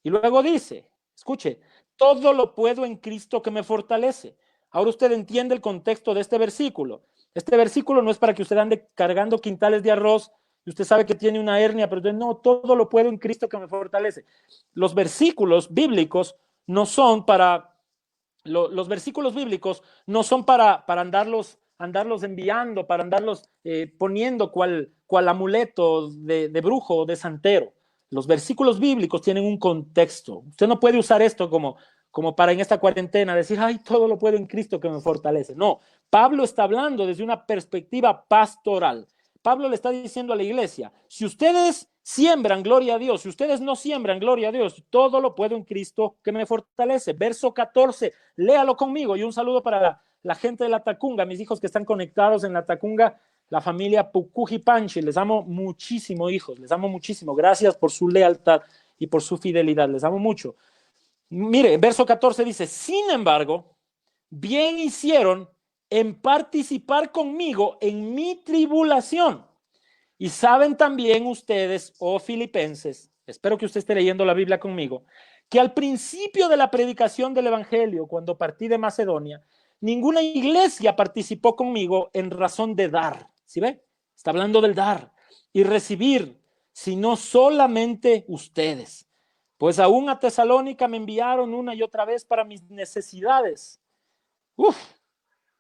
Speaker 2: Y luego dice, escuche, todo lo puedo en Cristo que me fortalece. Ahora usted entiende el contexto de este versículo. Este versículo no es para que usted ande cargando quintales de arroz y usted sabe que tiene una hernia, pero usted, no, todo lo puedo en Cristo que me fortalece. Los versículos bíblicos no son para, los versículos bíblicos no son para andarlos enviando, para andarlos poniendo cual amuleto de brujo o de santero. Los versículos bíblicos tienen un contexto. Usted no puede usar esto como para en esta cuarentena decir, ay, todo lo puedo en Cristo que me fortalece. No, Pablo está hablando desde una perspectiva pastoral. Pablo le está diciendo a la iglesia, si ustedes siembran, gloria a Dios, si ustedes no siembran, gloria a Dios, todo lo puedo en Cristo que me fortalece. Verso 14, léalo conmigo y un saludo para la gente de la Tacunga, mis hijos que están conectados en la Tacunga, la familia Pucuji Panchi, les amo muchísimo, hijos, les amo muchísimo, gracias por su lealtad y por su fidelidad, les amo mucho. Mire, verso 14 dice, sin embargo, bien hicieron en participar conmigo en mi tribulación. Y saben también ustedes, oh filipenses, espero que usted esté leyendo la Biblia conmigo, que al principio de la predicación del Evangelio, cuando partí de Macedonia, ninguna iglesia participó conmigo en razón de dar. ¿Sí ve? Está hablando del dar y recibir, sino solamente ustedes. Pues aún a Tesalónica me enviaron una y otra vez para mis necesidades. Uf,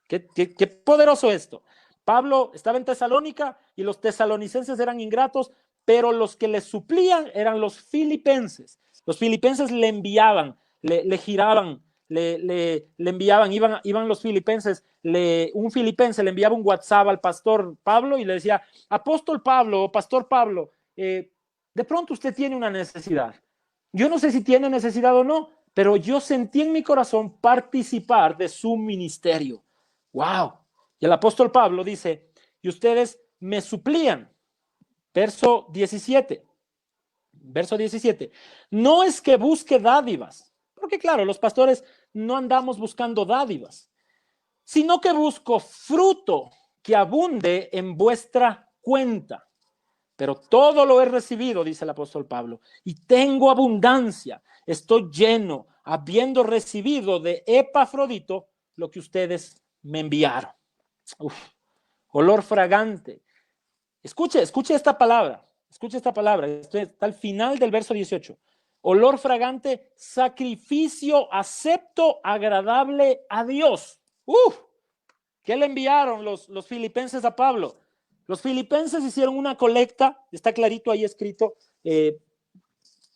Speaker 2: qué poderoso esto. Pablo estaba en Tesalónica y los tesalonicenses eran ingratos, pero los que le suplían eran los filipenses. Los filipenses le enviaban, le giraban, le enviaban, iban los filipenses, un filipense le enviaba un WhatsApp al pastor Pablo y le decía, apóstol Pablo o pastor Pablo, de pronto usted tiene una necesidad. Yo no sé si tiene necesidad o no, pero yo sentí en mi corazón participar de su ministerio. ¡Wow! Y el apóstol Pablo dice, y ustedes me suplían. Verso 17. Verso 17. No es que busque dádivas, porque claro, los pastores no andamos buscando dádivas, sino que busco fruto que abunde en vuestra cuenta. Pero todo lo he recibido, dice el apóstol Pablo, y tengo abundancia. Estoy lleno, habiendo recibido de Epafrodito lo que ustedes me enviaron. Uf, olor fragante. Escuche esta palabra. Escuche esta palabra. Esto está al final del verso 18. Olor fragante, sacrificio acepto, agradable a Dios. Uf, ¿qué le enviaron los filipenses a Pablo? Los filipenses hicieron una colecta, está clarito ahí escrito,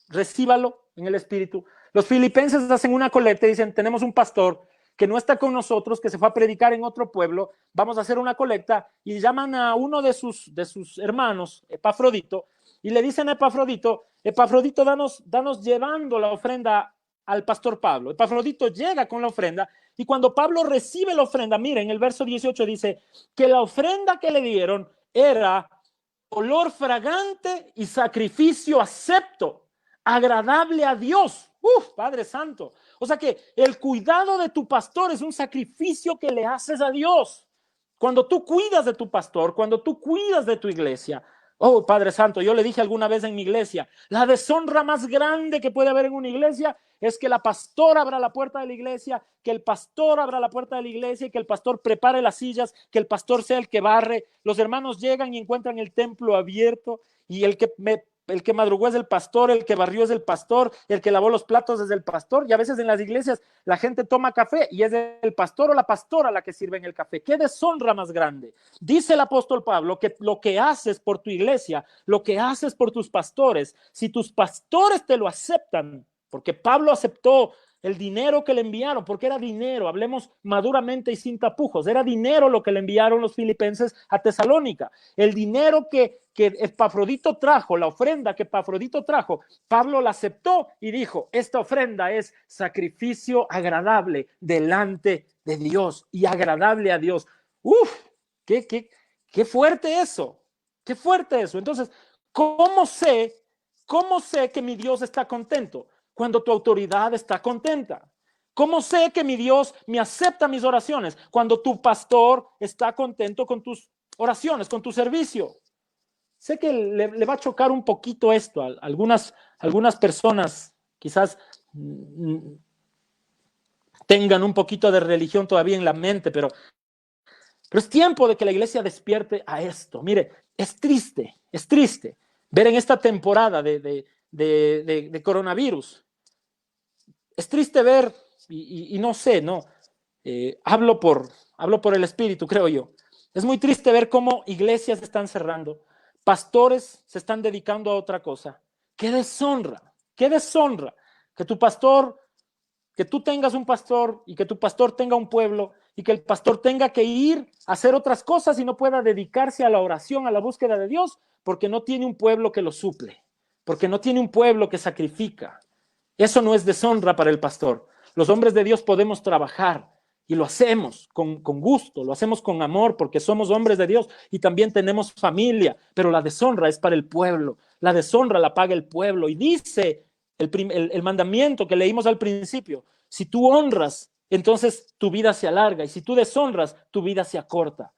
Speaker 2: recíbalo en el espíritu. Los filipenses hacen una colecta y dicen, tenemos un pastor que no está con nosotros, que se fue a predicar en otro pueblo, vamos a hacer una colecta, y llaman a uno de sus hermanos, Epafrodito, y le dicen a Epafrodito, danos llevando la ofrenda al pastor Pablo. Epafrodito llega con la ofrenda, y cuando Pablo recibe la ofrenda, miren, el verso 18 dice que la ofrenda que le dieron era olor fragante y sacrificio acepto, agradable a Dios. Padre Santo. O sea que el cuidado de tu pastor es un sacrificio que le haces a Dios. Cuando tú cuidas de tu pastor, cuando tú cuidas de tu iglesia, oh Padre Santo, yo le dije alguna vez en mi iglesia, la deshonra más grande que puede haber en una iglesia es que la pastora abra la puerta de la iglesia, que el pastor abra la puerta de la iglesia y que el pastor prepare las sillas, que el pastor sea el que barre. Los hermanos llegan y encuentran el templo abierto y el que madrugó es el pastor, el que barrió es el pastor, el que lavó los platos es el pastor, y a veces en las iglesias la gente toma café y es el pastor o la pastora la que sirve en el café. ¡Qué deshonra más grande! Dice el apóstol Pablo que lo que haces por tu iglesia, lo que haces por tus pastores, si tus pastores te lo aceptan, porque Pablo aceptó el dinero que le enviaron, porque era dinero, hablemos maduramente y sin tapujos, era dinero lo que le enviaron los filipenses a Tesalónica, el dinero que Epafrodito trajo, la ofrenda que Epafrodito trajo, Pablo la aceptó y dijo, esta ofrenda es sacrificio agradable delante de Dios y agradable a Dios. Qué fuerte eso, qué fuerte eso. Entonces, ¿cómo sé que mi Dios está contento? Cuando tu autoridad está contenta. ¿Cómo sé que mi Dios me acepta mis oraciones? Cuando tu pastor está contento con tus oraciones, con tu servicio. Sé que le va a chocar un poquito esto a algunas personas, quizás tengan un poquito de religión todavía en la mente, pero es tiempo de que la iglesia despierte a esto. Mire, es triste ver en esta temporada de coronavirus. Es triste ver, y no sé, ¿no? Hablo por el Espíritu, creo yo. Es muy triste ver cómo iglesias están cerrando, pastores se están dedicando a otra cosa. ¡Qué deshonra! ¡Qué deshonra! Que tú tengas un pastor y que tu pastor tenga un pueblo y que el pastor tenga que ir a hacer otras cosas y no pueda dedicarse a la oración, a la búsqueda de Dios, porque no tiene un pueblo que lo suple, porque no tiene un pueblo que sacrifica. Eso no es deshonra para el pastor. Los hombres de Dios podemos trabajar y lo hacemos con gusto, lo hacemos con amor porque somos hombres de Dios y también tenemos familia, pero la deshonra es para el pueblo. La deshonra la paga el pueblo y dice el mandamiento que leímos al principio, si tú honras, entonces tu vida se alarga y si tú deshonras, tu vida se acorta.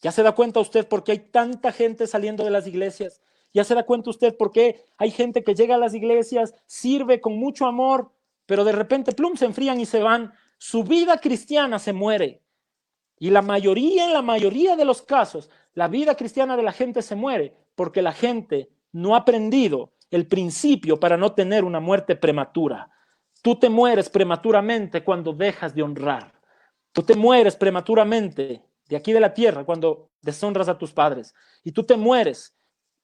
Speaker 2: ¿Ya se da cuenta usted por qué hay tanta gente saliendo de las iglesias? ¿Ya se da cuenta usted por qué hay gente que llega a las iglesias, sirve con mucho amor, pero de repente, plum, se enfrían y se van? Su vida cristiana se muere. Y en la mayoría de los casos, la vida cristiana de la gente se muere porque la gente no ha aprendido el principio para no tener una muerte prematura. Tú te mueres prematuramente cuando dejas de honrar. Tú te mueres prematuramente de aquí de la tierra cuando deshonras a tus padres. Y tú te mueres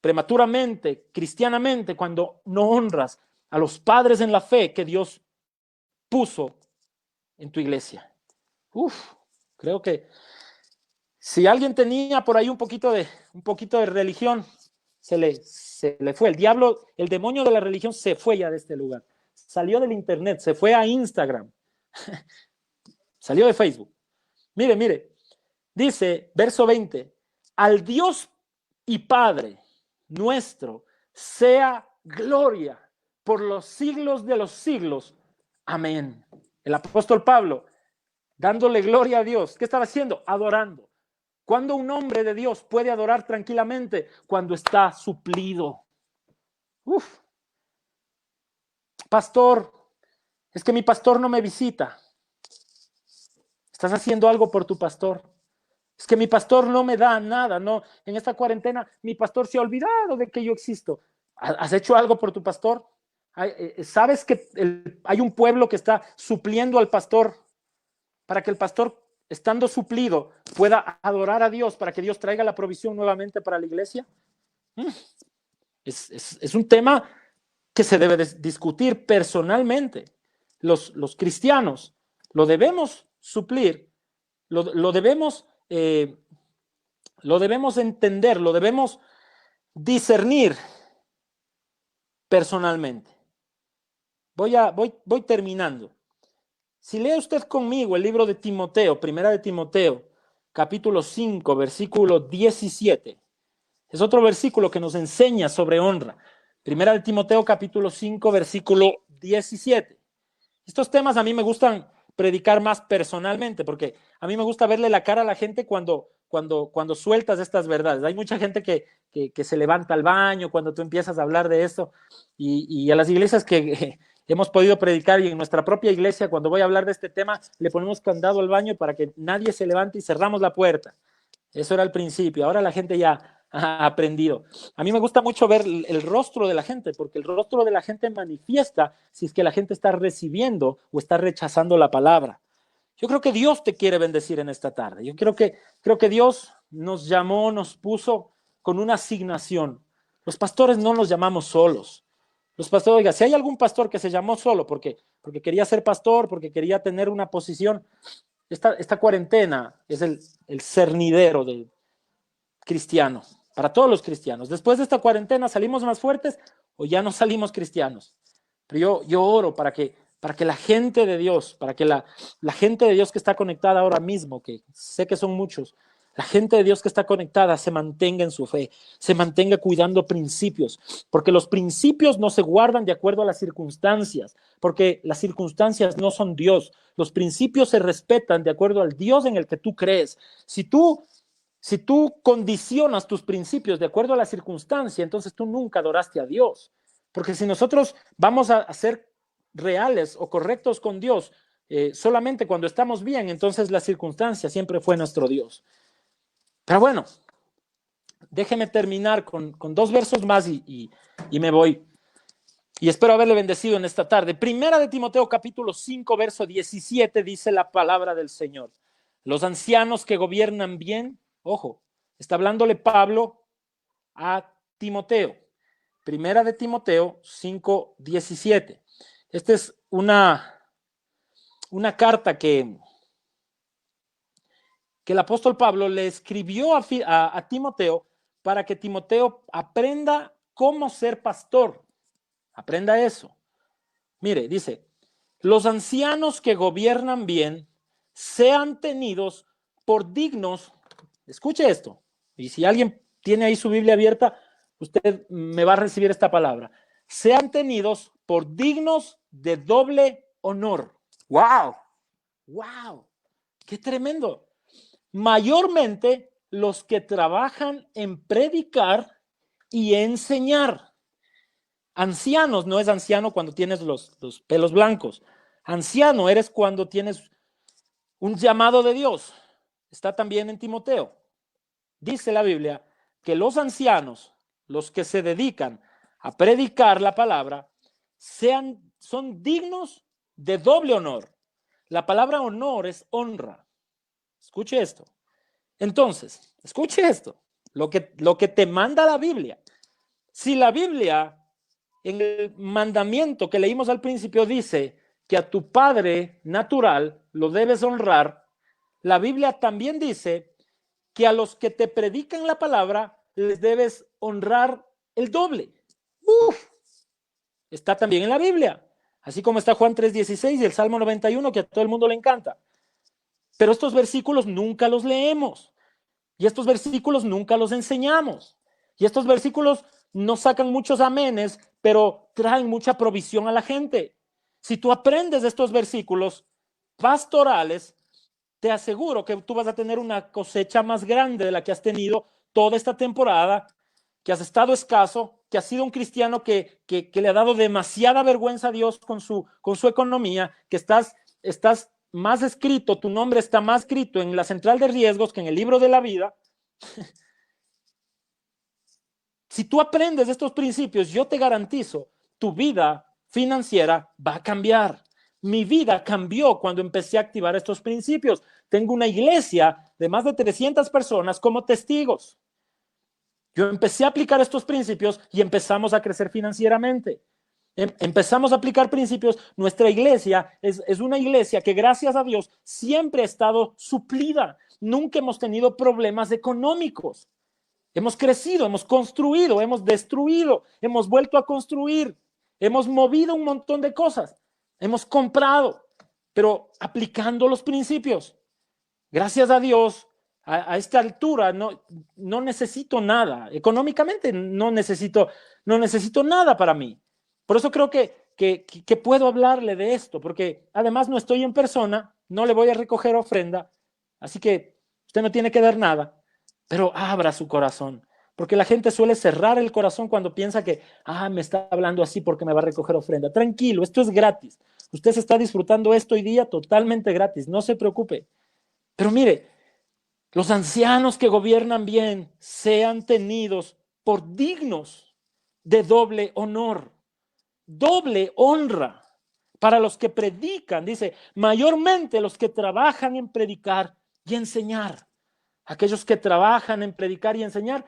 Speaker 2: prematuramente, cristianamente, cuando no honras a los padres en la fe que Dios puso en tu iglesia. Creo que si alguien tenía por ahí un poquito de religión, se le fue. El diablo, el demonio de la religión se fue ya de este lugar. Salió del internet, se fue a Instagram, salió de Facebook. Mire, dice, verso 20, al Dios y Padre nuestro sea gloria por los siglos de los siglos. Amén. El apóstol Pablo, dándole gloria a Dios, ¿qué estaba haciendo? Adorando. ¿Cuándo un hombre de Dios puede adorar tranquilamente? Cuando está suplido. Pastor, es que mi pastor no me visita. ¿Estás haciendo algo por tu pastor? Es que mi pastor no me da nada, no. En esta cuarentena mi pastor se ha olvidado de que yo existo. ¿Has hecho algo por tu pastor? ¿Sabes que hay un pueblo que está supliendo al pastor para que el pastor, estando suplido, pueda adorar a Dios, para que Dios traiga la provisión nuevamente para la iglesia? Es un tema que se debe discutir personalmente. Los cristianos lo debemos suplir, lo debemos entender, lo debemos discernir personalmente. Voy terminando. Si lee usted conmigo el libro de Timoteo, primera de Timoteo, capítulo 5, versículo 17. Es otro versículo que nos enseña sobre honra. Primera de Timoteo, capítulo 5, versículo 17. Estos temas a mí me gustan predicar más personalmente, porque a mí me gusta verle la cara a la gente cuando sueltas estas verdades. Hay mucha gente que se levanta al baño cuando tú empiezas a hablar de esto, y a las iglesias que hemos podido predicar, y en nuestra propia iglesia, cuando voy a hablar de este tema, le ponemos candado al baño para que nadie se levante y cerramos la puerta. Eso era al principio. Ahora la gente ya ha aprendido. A mí me gusta mucho ver el rostro de la gente, porque el rostro de la gente manifiesta si es que la gente está recibiendo o está rechazando la palabra. Yo creo que Dios te quiere bendecir en esta tarde. Yo creo que Dios nos llamó, nos puso con una asignación. Los pastores no nos llamamos solos. Los pastores, oiga, si hay algún pastor que se llamó solo porque quería ser pastor, porque quería tener una posición, esta cuarentena es el cernidero del cristiano, para todos los cristianos. Después de esta cuarentena, ¿salimos más fuertes o ya no salimos cristianos? Pero yo oro para que la gente de Dios, para que la gente de Dios que está conectada ahora mismo, que sé que son muchos, la gente de Dios que está conectada se mantenga en su fe, se mantenga cuidando principios, porque los principios no se guardan de acuerdo a las circunstancias, porque las circunstancias no son Dios. Los principios se respetan de acuerdo al Dios en el que tú crees. Si tú condicionas tus principios de acuerdo a la circunstancia, entonces tú nunca adoraste a Dios. Porque si nosotros vamos a ser reales o correctos con Dios solamente cuando estamos bien, entonces la circunstancia siempre fue nuestro Dios. Pero bueno, déjeme terminar con 2 versos más y me voy. Y espero haberle bendecido en esta tarde. Primera de Timoteo, capítulo 5, verso 17, dice la palabra del Señor. Los ancianos que gobiernan bien, ojo, está hablándole Pablo a Timoteo. Primera de Timoteo 5, 17. Esta es una carta que el apóstol Pablo le escribió a Timoteo para que Timoteo aprenda cómo ser pastor. Aprenda eso. Mire, dice, los ancianos que gobiernan bien sean tenidos por dignos. Escuche esto. Y si alguien tiene ahí su Biblia abierta, usted me va a recibir esta palabra. Sean tenidos por dignos de doble honor. ¡Wow! ¡Wow! ¡Qué tremendo! Mayormente los que trabajan en predicar y enseñar. Ancianos no es anciano cuando tienes los pelos blancos. Anciano eres cuando tienes un llamado de Dios. Está también en Timoteo. Dice la Biblia que los ancianos, los que se dedican a predicar la palabra, son dignos de doble honor. La palabra honor es honra. Escuche esto. Entonces, escuche esto. Lo que te manda la Biblia. Si la Biblia, en el mandamiento que leímos al principio, dice que a tu padre natural lo debes honrar, la Biblia también dice que a los que te predican la palabra les debes honrar el doble. Está también en la Biblia, así como está Juan 3:16 y el Salmo 91, que a todo el mundo le encanta. Pero estos versículos nunca los leemos, y estos versículos nunca los enseñamos, y estos versículos no sacan muchos amenes, pero traen mucha provisión a la gente. Si tú aprendes estos versículos pastorales, te aseguro que tú vas a tener una cosecha más grande de la que has tenido toda esta temporada, que has estado escaso, que has sido un cristiano que le ha dado demasiada vergüenza a Dios con su economía, que estás más escrito, tu nombre está más escrito en la central de riesgos que en el libro de la vida. Si tú aprendes estos principios, yo te garantizo, tu vida financiera va a cambiar. Mi vida cambió cuando empecé a activar estos principios. Tengo una iglesia de más de 300 personas como testigos. Yo empecé a aplicar estos principios y empezamos a crecer financieramente. Empezamos a aplicar principios. Nuestra iglesia es una iglesia que, gracias a Dios, siempre ha estado suplida. Nunca hemos tenido problemas económicos. Hemos crecido, hemos construido, hemos destruido, hemos vuelto a construir, hemos movido un montón de cosas, hemos comprado, pero aplicando los principios. Gracias a Dios, a esta altura no necesito nada. Económicamente no necesito nada para mí. Por eso creo que puedo hablarle de esto, porque además no estoy en persona, no le voy a recoger ofrenda, así que usted no tiene que dar nada. Pero abra su corazón, porque la gente suele cerrar el corazón cuando piensa que, me está hablando así porque me va a recoger ofrenda. Tranquilo, esto es gratis. Usted se está disfrutando esto hoy día totalmente gratis, no se preocupe. Pero mire, los ancianos que gobiernan bien sean tenidos por dignos de doble honor, doble honra para los que predican. Dice, mayormente los que trabajan en predicar y enseñar. Aquellos que trabajan en predicar y enseñar,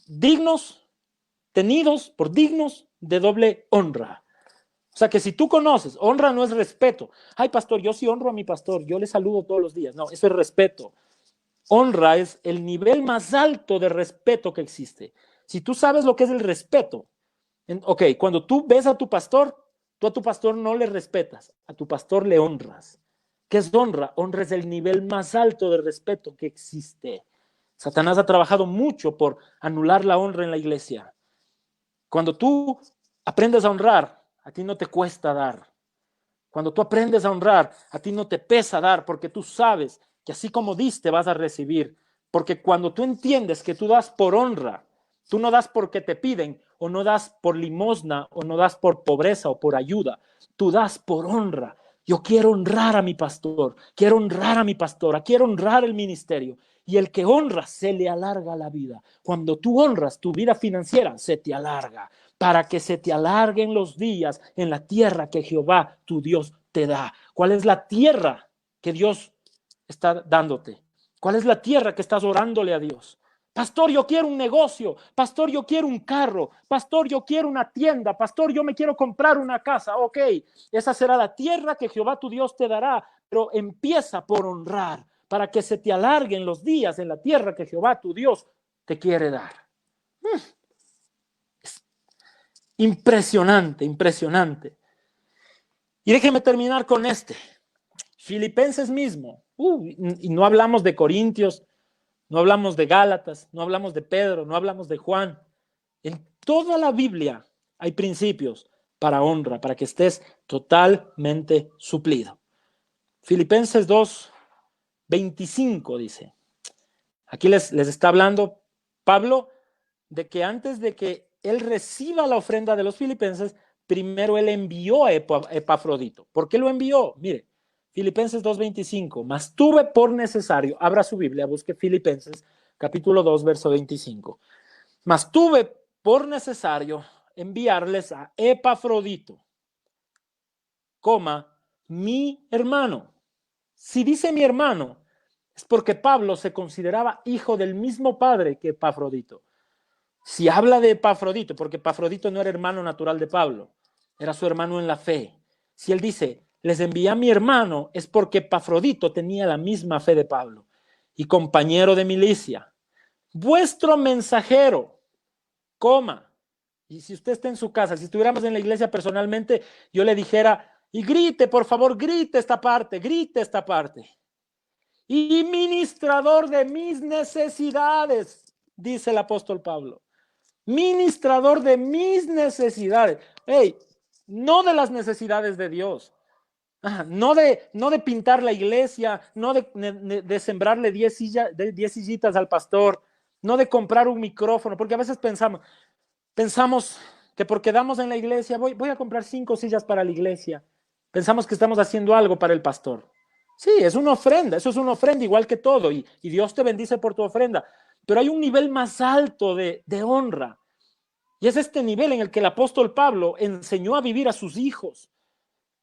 Speaker 2: dignos, tenidos por dignos de doble honra. O sea que si tú conoces, honra no es respeto. Ay, pastor, yo sí honro a mi pastor, yo le saludo todos los días. No, eso es respeto. Honra es el nivel más alto de respeto que existe. Si tú sabes lo que es el respeto, cuando tú ves a tu pastor, tú a tu pastor no le respetas, a tu pastor le honras. ¿Qué es honra? Honra es el nivel más alto de respeto que existe. Satanás ha trabajado mucho por anular la honra en la iglesia. Cuando tú aprendes a honrar, a ti no te cuesta dar. Cuando tú aprendes a honrar, a ti no te pesa dar, porque tú sabes que así como diste vas a recibir. Porque cuando tú entiendes que tú das por honra, tú no das porque te piden, o no das por limosna, o no das por pobreza o por ayuda. Tú das por honra. Yo quiero honrar a mi pastor, quiero honrar a mi pastora, quiero honrar el ministerio. Y el que honra se le alarga la vida. Cuando tú honras, tu vida financiera se te alarga, para que se te alarguen los días en la tierra que Jehová, tu Dios, te da. ¿Cuál es la tierra que Dios está dándote? ¿Cuál es la tierra que estás orándole a Dios? Pastor, yo quiero un negocio. Pastor, yo quiero un carro. Pastor, yo quiero una tienda. Pastor, yo me quiero comprar una casa. Ok, esa será la tierra que Jehová tu Dios te dará, pero empieza por honrar, para que se te alarguen los días en la tierra que Jehová tu Dios te quiere dar. Impresionante, impresionante. Y déjeme terminar con este. Filipenses mismo. Y no hablamos de Corintios, no hablamos de Gálatas, no hablamos de Pedro, no hablamos de Juan. En toda la Biblia hay principios para honra, para que estés totalmente suplido. Filipenses 2:25 dice, Aquí les está hablando Pablo de que antes de que él reciba la ofrenda de los filipenses, primero él envió a Epafrodito. ¿Por qué lo envió? Mire, Filipenses 2:25, mas tuve por necesario, abra su Biblia, busque Filipenses capítulo 2, verso 25. Mas tuve por necesario enviarles a Epafrodito, mi hermano. Si dice mi hermano, es porque Pablo se consideraba hijo del mismo padre que Epafrodito. Si habla de Epafrodito, porque Epafrodito no era hermano natural de Pablo, era su hermano en la fe. Si él dice, les envié a mi hermano, es porque Epafrodito tenía la misma fe de Pablo y compañero de milicia. Vuestro mensajero, y si usted está en su casa, si estuviéramos en la iglesia personalmente, yo le dijera, y grite, por favor, grite esta parte, y ministrador de mis necesidades, dice el apóstol Pablo. Ministrador de mis necesidades. Hey, no de las necesidades de Dios. No de pintar la iglesia, no de sembrarle 10 sillitas al pastor, no de comprar un micrófono, porque a veces pensamos que porque damos en la iglesia, voy a comprar 5 sillas para la iglesia. Pensamos que estamos haciendo algo para el pastor. Sí, es una ofrenda, eso es una ofrenda igual que todo, y Dios te bendice por tu ofrenda. Pero hay un nivel más alto de honra. Y es este nivel en el que el apóstol Pablo enseñó a vivir a sus hijos.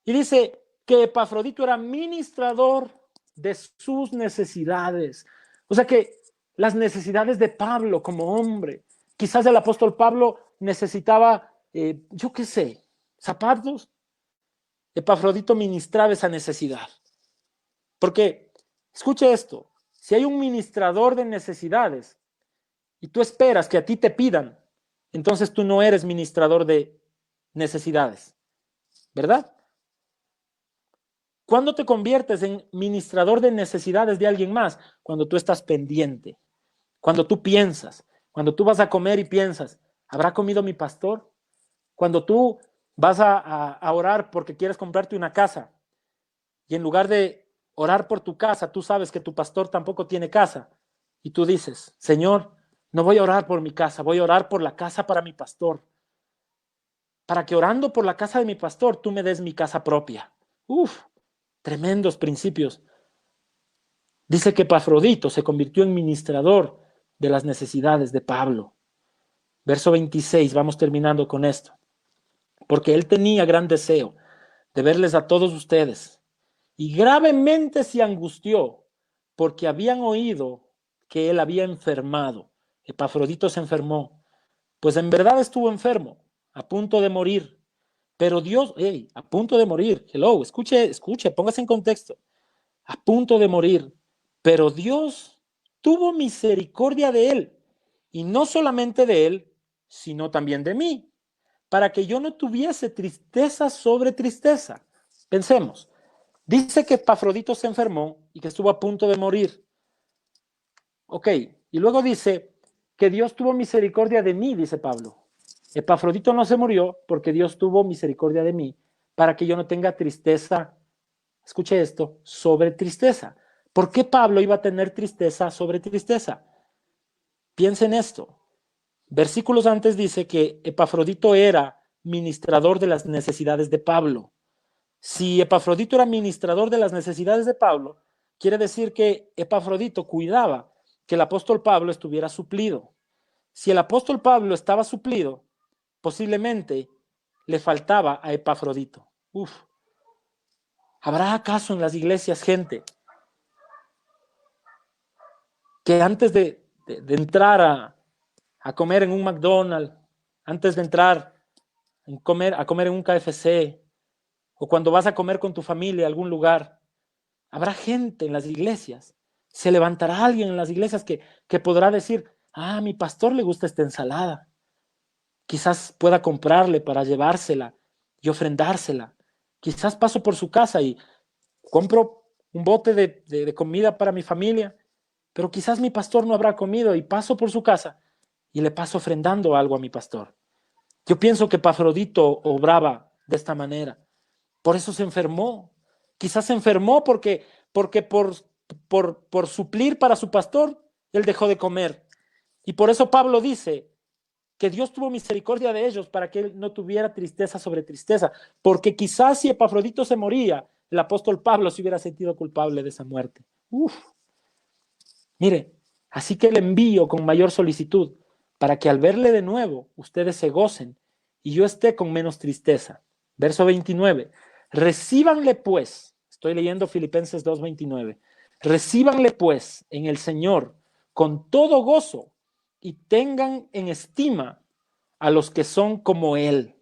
Speaker 2: Y dice que Epafrodito era ministrador de sus necesidades. O sea que las necesidades de Pablo como hombre, quizás el apóstol Pablo necesitaba, yo qué sé, zapatos. Epafrodito ministraba esa necesidad. Porque, escuche esto, si hay un ministrador de necesidades y tú esperas que a ti te pidan, entonces tú no eres ministrador de necesidades, ¿verdad? ¿Cuándo te conviertes en ministrador de necesidades de alguien más? Cuando tú estás pendiente, cuando tú piensas, cuando tú vas a comer y piensas, ¿habrá comido mi pastor? Cuando tú vas a orar porque quieres comprarte una casa y en lugar de orar por tu casa, tú sabes que tu pastor tampoco tiene casa y tú dices, Señor, no voy a orar por mi casa, voy a orar por la casa para mi pastor, para que orando por la casa de mi pastor tú me des mi casa propia. Uf, tremendos principios. Dice que Epafrodito se convirtió en ministrador de las necesidades de Pablo. Verso 26, vamos terminando con esto. Porque él tenía gran deseo de verles a todos ustedes y gravemente se angustió porque habían oído que él había enfermado. Epafrodito se enfermó, pues en verdad estuvo enfermo, a punto de morir. Pero Dios, a punto de morir, hello, escuche, póngase en contexto, a punto de morir. Pero Dios tuvo misericordia de él, y no solamente de él, sino también de mí, para que yo no tuviese tristeza sobre tristeza. Pensemos, dice que Epafrodito se enfermó y que estuvo a punto de morir. Ok, y luego dice que Dios tuvo misericordia de mí, dice Pablo. Epafrodito no se murió porque Dios tuvo misericordia de mí para que yo no tenga tristeza, escuche esto, sobre tristeza. ¿Por qué Pablo iba a tener tristeza sobre tristeza? Piensen esto. Versículos antes dice que Epafrodito era ministrador de las necesidades de Pablo. Si Epafrodito era ministrador de las necesidades de Pablo, quiere decir que Epafrodito cuidaba que el apóstol Pablo estuviera suplido. Si el apóstol Pablo estaba suplido, posiblemente le faltaba a Epafrodito. Uf. ¿Habrá acaso en las iglesias gente que antes de entrar a comer en un McDonald's, antes de entrar a comer en un KFC, o cuando vas a comer con tu familia a algún lugar, habrá gente en las iglesias, se levantará alguien en las iglesias que podrá decir, a mi pastor le gusta esta ensalada, quizás pueda comprarle para llevársela y ofrendársela, quizás paso por su casa y compro un bote de comida para mi familia, pero quizás mi pastor no habrá comido y paso por su casa y le paso ofrendando algo a mi pastor. Yo pienso que Epafrodito obraba de esta manera. Por eso se enfermó. Quizás se enfermó porque por suplir para su pastor, él dejó de comer. Y por eso Pablo dice que Dios tuvo misericordia de ellos para que él no tuviera tristeza sobre tristeza, porque quizás si Epafrodito se moría, el apóstol Pablo se hubiera sentido culpable de esa muerte. Uf. Mire, así que le envío con mayor solicitud para que al verle de nuevo ustedes se gocen y yo esté con menos tristeza. Verso 29. Recíbanle pues, estoy leyendo Filipenses 2:29. Recíbanle pues en el Señor con todo gozo y tengan en estima a los que son como Él,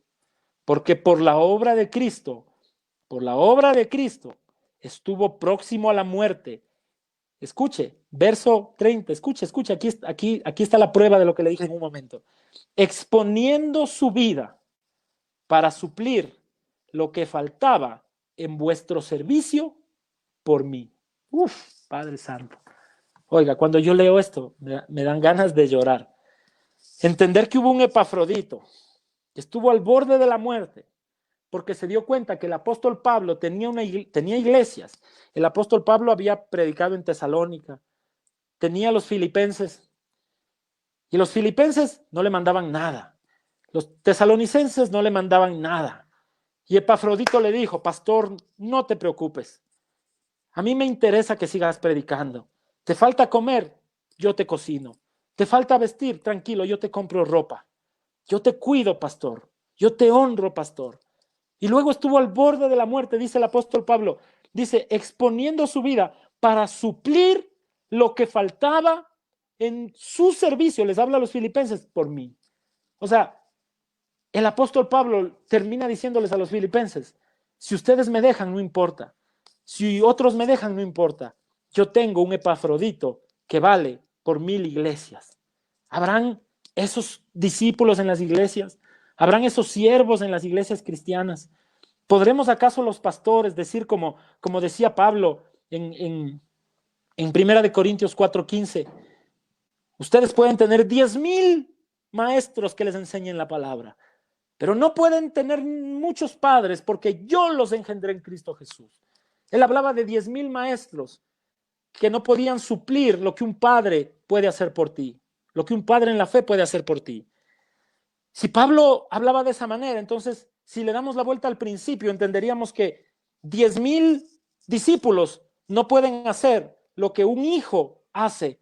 Speaker 2: porque por la obra de Cristo estuvo próximo a la muerte. Escuche, verso 30, escuche, aquí está la prueba de lo que le dije en un momento. Exponiendo su vida para suplir lo que faltaba en vuestro servicio por mí. Uf, Padre Santo. Oiga, cuando yo leo esto, me dan ganas de llorar. Entender que hubo un Epafrodito que estuvo al borde de la muerte, porque se dio cuenta que el apóstol Pablo tenía iglesias. El apóstol Pablo había predicado en Tesalónica, tenía los filipenses, y los filipenses no le mandaban nada. Los tesalonicenses no le mandaban nada. Y Epafrodito le dijo, pastor, no te preocupes. A mí me interesa que sigas predicando. Te falta comer, yo te cocino. Te falta vestir, tranquilo, yo te compro ropa. Yo te cuido, pastor. Yo te honro, pastor. Y luego estuvo al borde de la muerte, dice el apóstol Pablo, dice, exponiendo su vida para suplir lo que faltaba en su servicio. Les habla a los filipenses por mí. O sea, el apóstol Pablo termina diciéndoles a los filipenses, si ustedes me dejan, no importa. Si otros me dejan, no importa. Yo tengo un Epafrodito que vale por 1000 iglesias. ¿Habrán esos discípulos en las iglesias? ¿Habrán esos siervos en las iglesias cristianas? ¿Podremos acaso los pastores decir como decía Pablo en 1 Corintios 4:15? Ustedes pueden tener 10,000 maestros que les enseñen la palabra, pero no pueden tener muchos padres porque yo los engendré en Cristo Jesús. Él hablaba de 10,000 maestros que no podían suplir lo que un padre puede hacer por ti, lo que un padre en la fe puede hacer por ti. Si Pablo hablaba de esa manera, entonces, si le damos la vuelta al principio, entenderíamos que 10,000 discípulos no pueden hacer lo que un hijo hace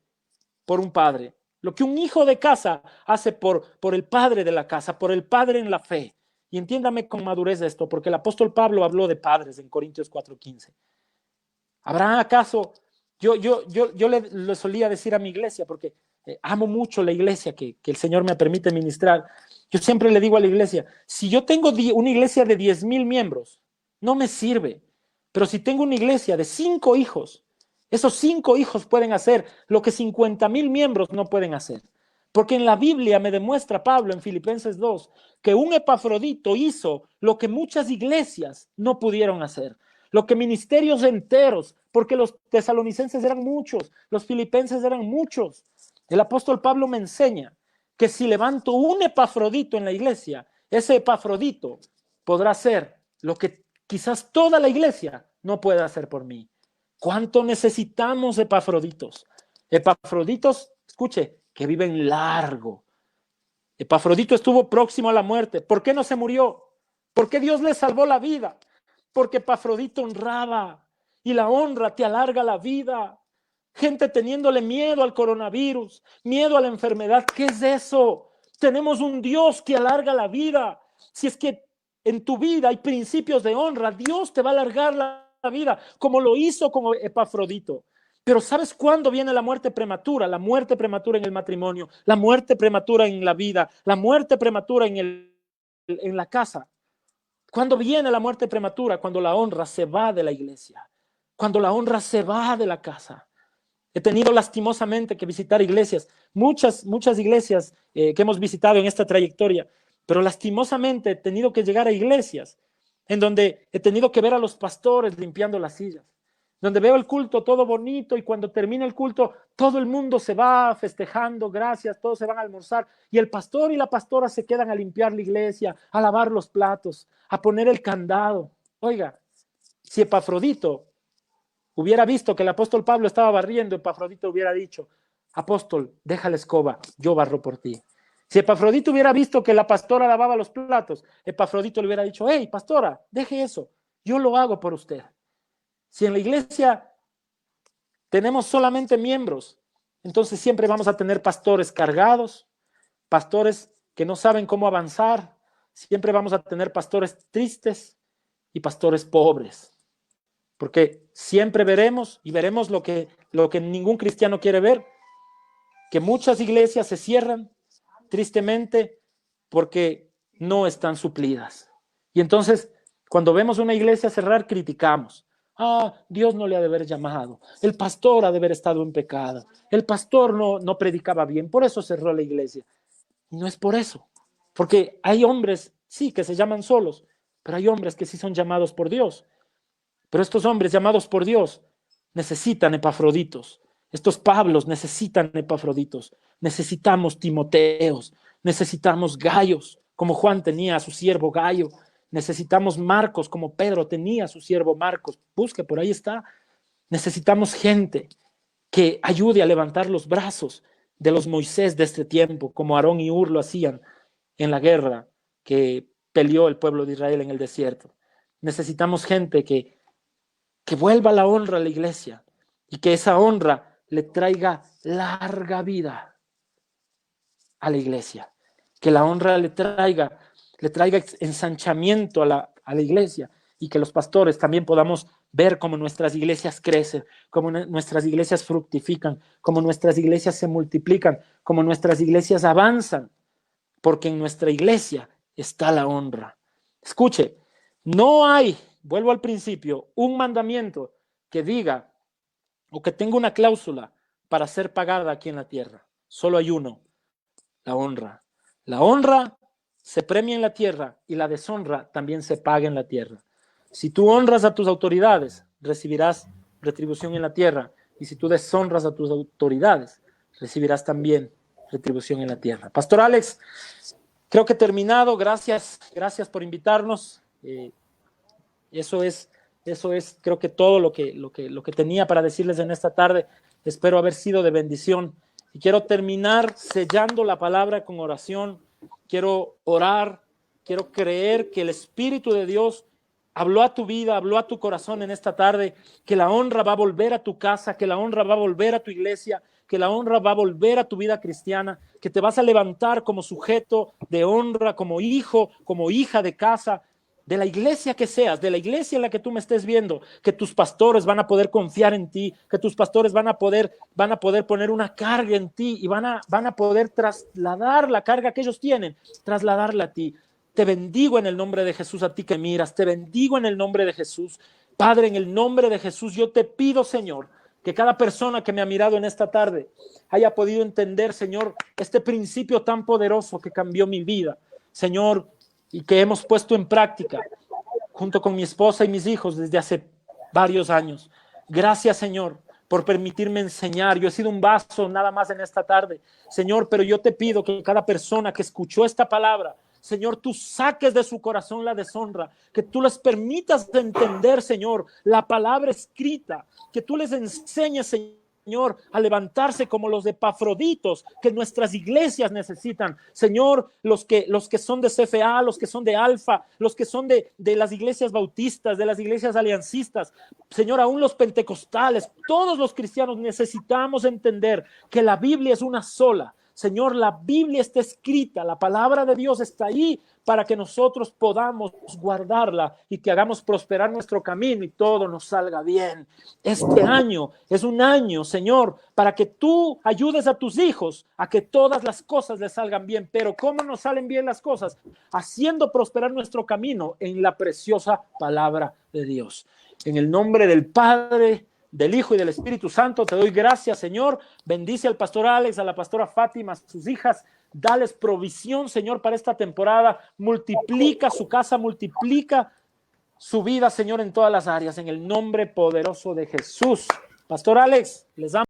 Speaker 2: por un padre, lo que un hijo de casa hace por el padre de la casa, por el padre en la fe. Y entiéndame con madurez esto, porque el apóstol Pablo habló de padres en Corintios 4:15. ¿Habrá acaso? Yo le solía decir a mi iglesia, porque amo mucho la iglesia que el Señor me permite ministrar. Yo siempre le digo a la iglesia, si yo tengo una iglesia de 10,000 miembros, no me sirve. Pero si tengo una iglesia de 5 hijos, esos 5 hijos pueden hacer lo que 50,000 miembros no pueden hacer. Porque en la Biblia me demuestra Pablo en Filipenses 2 que un Epafrodito hizo lo que muchas iglesias no pudieron hacer, lo que ministerios enteros, porque los tesalonicenses eran muchos, los filipenses eran muchos. El apóstol Pablo me enseña que si levanto un Epafrodito en la iglesia, ese Epafrodito podrá hacer lo que quizás toda la iglesia no pueda hacer por mí. ¿Cuánto necesitamos Epafroditos? Epafroditos, escuche, que viven largo. Epafrodito estuvo próximo a la muerte. ¿Por qué no se murió? ¿Por qué Dios le salvó la vida? Porque Epafrodito honraba, y la honra te alarga la vida. Gente teniéndole miedo al coronavirus, miedo a la enfermedad. ¿Qué es eso? Tenemos un Dios que alarga la vida. Si es que en tu vida hay principios de honra, Dios te va a alargar la vida, como lo hizo con Epafrodito. Pero ¿sabes cuándo viene la muerte prematura? La muerte prematura en el matrimonio, la muerte prematura en la vida, la muerte prematura en la casa. ¿Cuándo viene la muerte prematura? Cuando la honra se va de la iglesia, cuando la honra se va de la casa. He tenido lastimosamente que visitar iglesias, muchas iglesias que hemos visitado en esta trayectoria, pero lastimosamente he tenido que llegar a iglesias en donde he tenido que ver a los pastores limpiando las sillas, donde veo el culto todo bonito y cuando termina el culto todo el mundo se va festejando, gracias, todos se van a almorzar y el pastor y la pastora se quedan a limpiar la iglesia, a lavar los platos, a poner el candado. Oiga, si Epafrodito hubiera visto que el apóstol Pablo estaba barriendo, Epafrodito hubiera dicho, apóstol, deja la escoba, yo barro por ti. Si Epafrodito hubiera visto que la pastora lavaba los platos, Epafrodito le hubiera dicho, hey, pastora, deje eso, yo lo hago por usted. Si en la iglesia tenemos solamente miembros, entonces siempre vamos a tener pastores cargados, pastores que no saben cómo avanzar, siempre vamos a tener pastores tristes y pastores pobres, porque siempre veremos y veremos lo que ningún cristiano quiere ver, que muchas iglesias se cierran tristemente porque no están suplidas. Y entonces, cuando vemos una iglesia cerrar, criticamos. Dios no le ha de haber llamado. El pastor ha de haber estado en pecado. El pastor no predicaba bien, por eso cerró la iglesia. Y no es por eso. Porque hay hombres, sí, que se llaman solos, pero hay hombres que sí son llamados por Dios. Pero estos hombres llamados por Dios necesitan Epafroditos. Estos Pablos necesitan Epafroditos. Necesitamos Timoteos. Necesitamos Gayos, como Juan tenía a su siervo Gayo. Necesitamos Marcos, como Pedro tenía a su siervo Marcos. Busque, por ahí está. Necesitamos gente que ayude a levantar los brazos de los Moisés de este tiempo, como Aarón y Hur lo hacían en la guerra que peleó el pueblo de Israel en el desierto. Necesitamos gente que vuelva la honra a la iglesia y que esa honra le traiga larga vida a la iglesia, que la honra le traiga ensanchamiento a la iglesia y que los pastores también podamos ver cómo nuestras iglesias crecen, cómo nuestras iglesias fructifican, cómo nuestras iglesias se multiplican, cómo nuestras iglesias avanzan, porque en nuestra iglesia está la honra. Escuche, no hay, vuelvo al principio, un mandamiento que diga o que tenga una cláusula para ser pagada aquí en la tierra. Solo hay uno, la honra. La honra se premia en la tierra y la deshonra también se paga en la tierra. Si tú honras a tus autoridades, recibirás retribución en la tierra. Y si tú deshonras a tus autoridades, recibirás también retribución en la tierra. Pastor Alex, creo que he terminado. Gracias por invitarnos. Eso es, creo que todo lo que tenía para decirles en esta tarde. Espero haber sido de bendición. Y quiero terminar sellando la palabra con oración. Quiero orar, quiero creer que el Espíritu de Dios habló a tu vida, habló a tu corazón en esta tarde, que la honra va a volver a tu casa, que la honra va a volver a tu iglesia, que la honra va a volver a tu vida cristiana, que te vas a levantar como sujeto de honra, como hijo, como hija de casa, de la iglesia que seas, de la iglesia en la que tú me estés viendo, que tus pastores van a poder confiar en ti, que tus pastores van a poder poner una carga en ti y van a poder trasladar la carga que ellos tienen, trasladarla a ti. Te bendigo en el nombre de Jesús a ti que miras, te bendigo en el nombre de Jesús. Padre, en el nombre de Jesús, yo te pido, Señor, que cada persona que me ha mirado en esta tarde haya podido entender, Señor, este principio tan poderoso que cambió mi vida, Señor, y que hemos puesto en práctica junto con mi esposa y mis hijos desde hace varios años. Gracias, Señor, por permitirme enseñar. Yo he sido un vaso nada más en esta tarde, Señor, pero yo te pido que cada persona que escuchó esta palabra, Señor, tú saques de su corazón la deshonra, que tú les permitas entender, Señor, la palabra escrita, que tú les enseñes, Señor, a levantarse como los Epafroditos que nuestras iglesias necesitan. Señor, los que son de CFA, los que son de Alfa, los que son de las iglesias bautistas, de las iglesias aliancistas, Señor, aún los pentecostales, todos los cristianos necesitamos entender que la Biblia es una sola. Señor, la Biblia está escrita, la palabra de Dios está ahí para que nosotros podamos guardarla y que hagamos prosperar nuestro camino y todo nos salga bien. Este año es un año, Señor, para que tú ayudes a tus hijos a que todas las cosas les salgan bien. Pero ¿cómo nos salen bien las cosas? Haciendo prosperar nuestro camino en la preciosa palabra de Dios. En el nombre del Padre, del Hijo y del Espíritu Santo, te doy gracias, Señor. Bendice al pastor Alex, a la pastora Fátima, a sus hijas. Dales provisión, Señor, para esta temporada. Multiplica su casa, multiplica su vida, Señor, en todas las áreas. En el nombre poderoso de Jesús. Pastor Alex, les amo.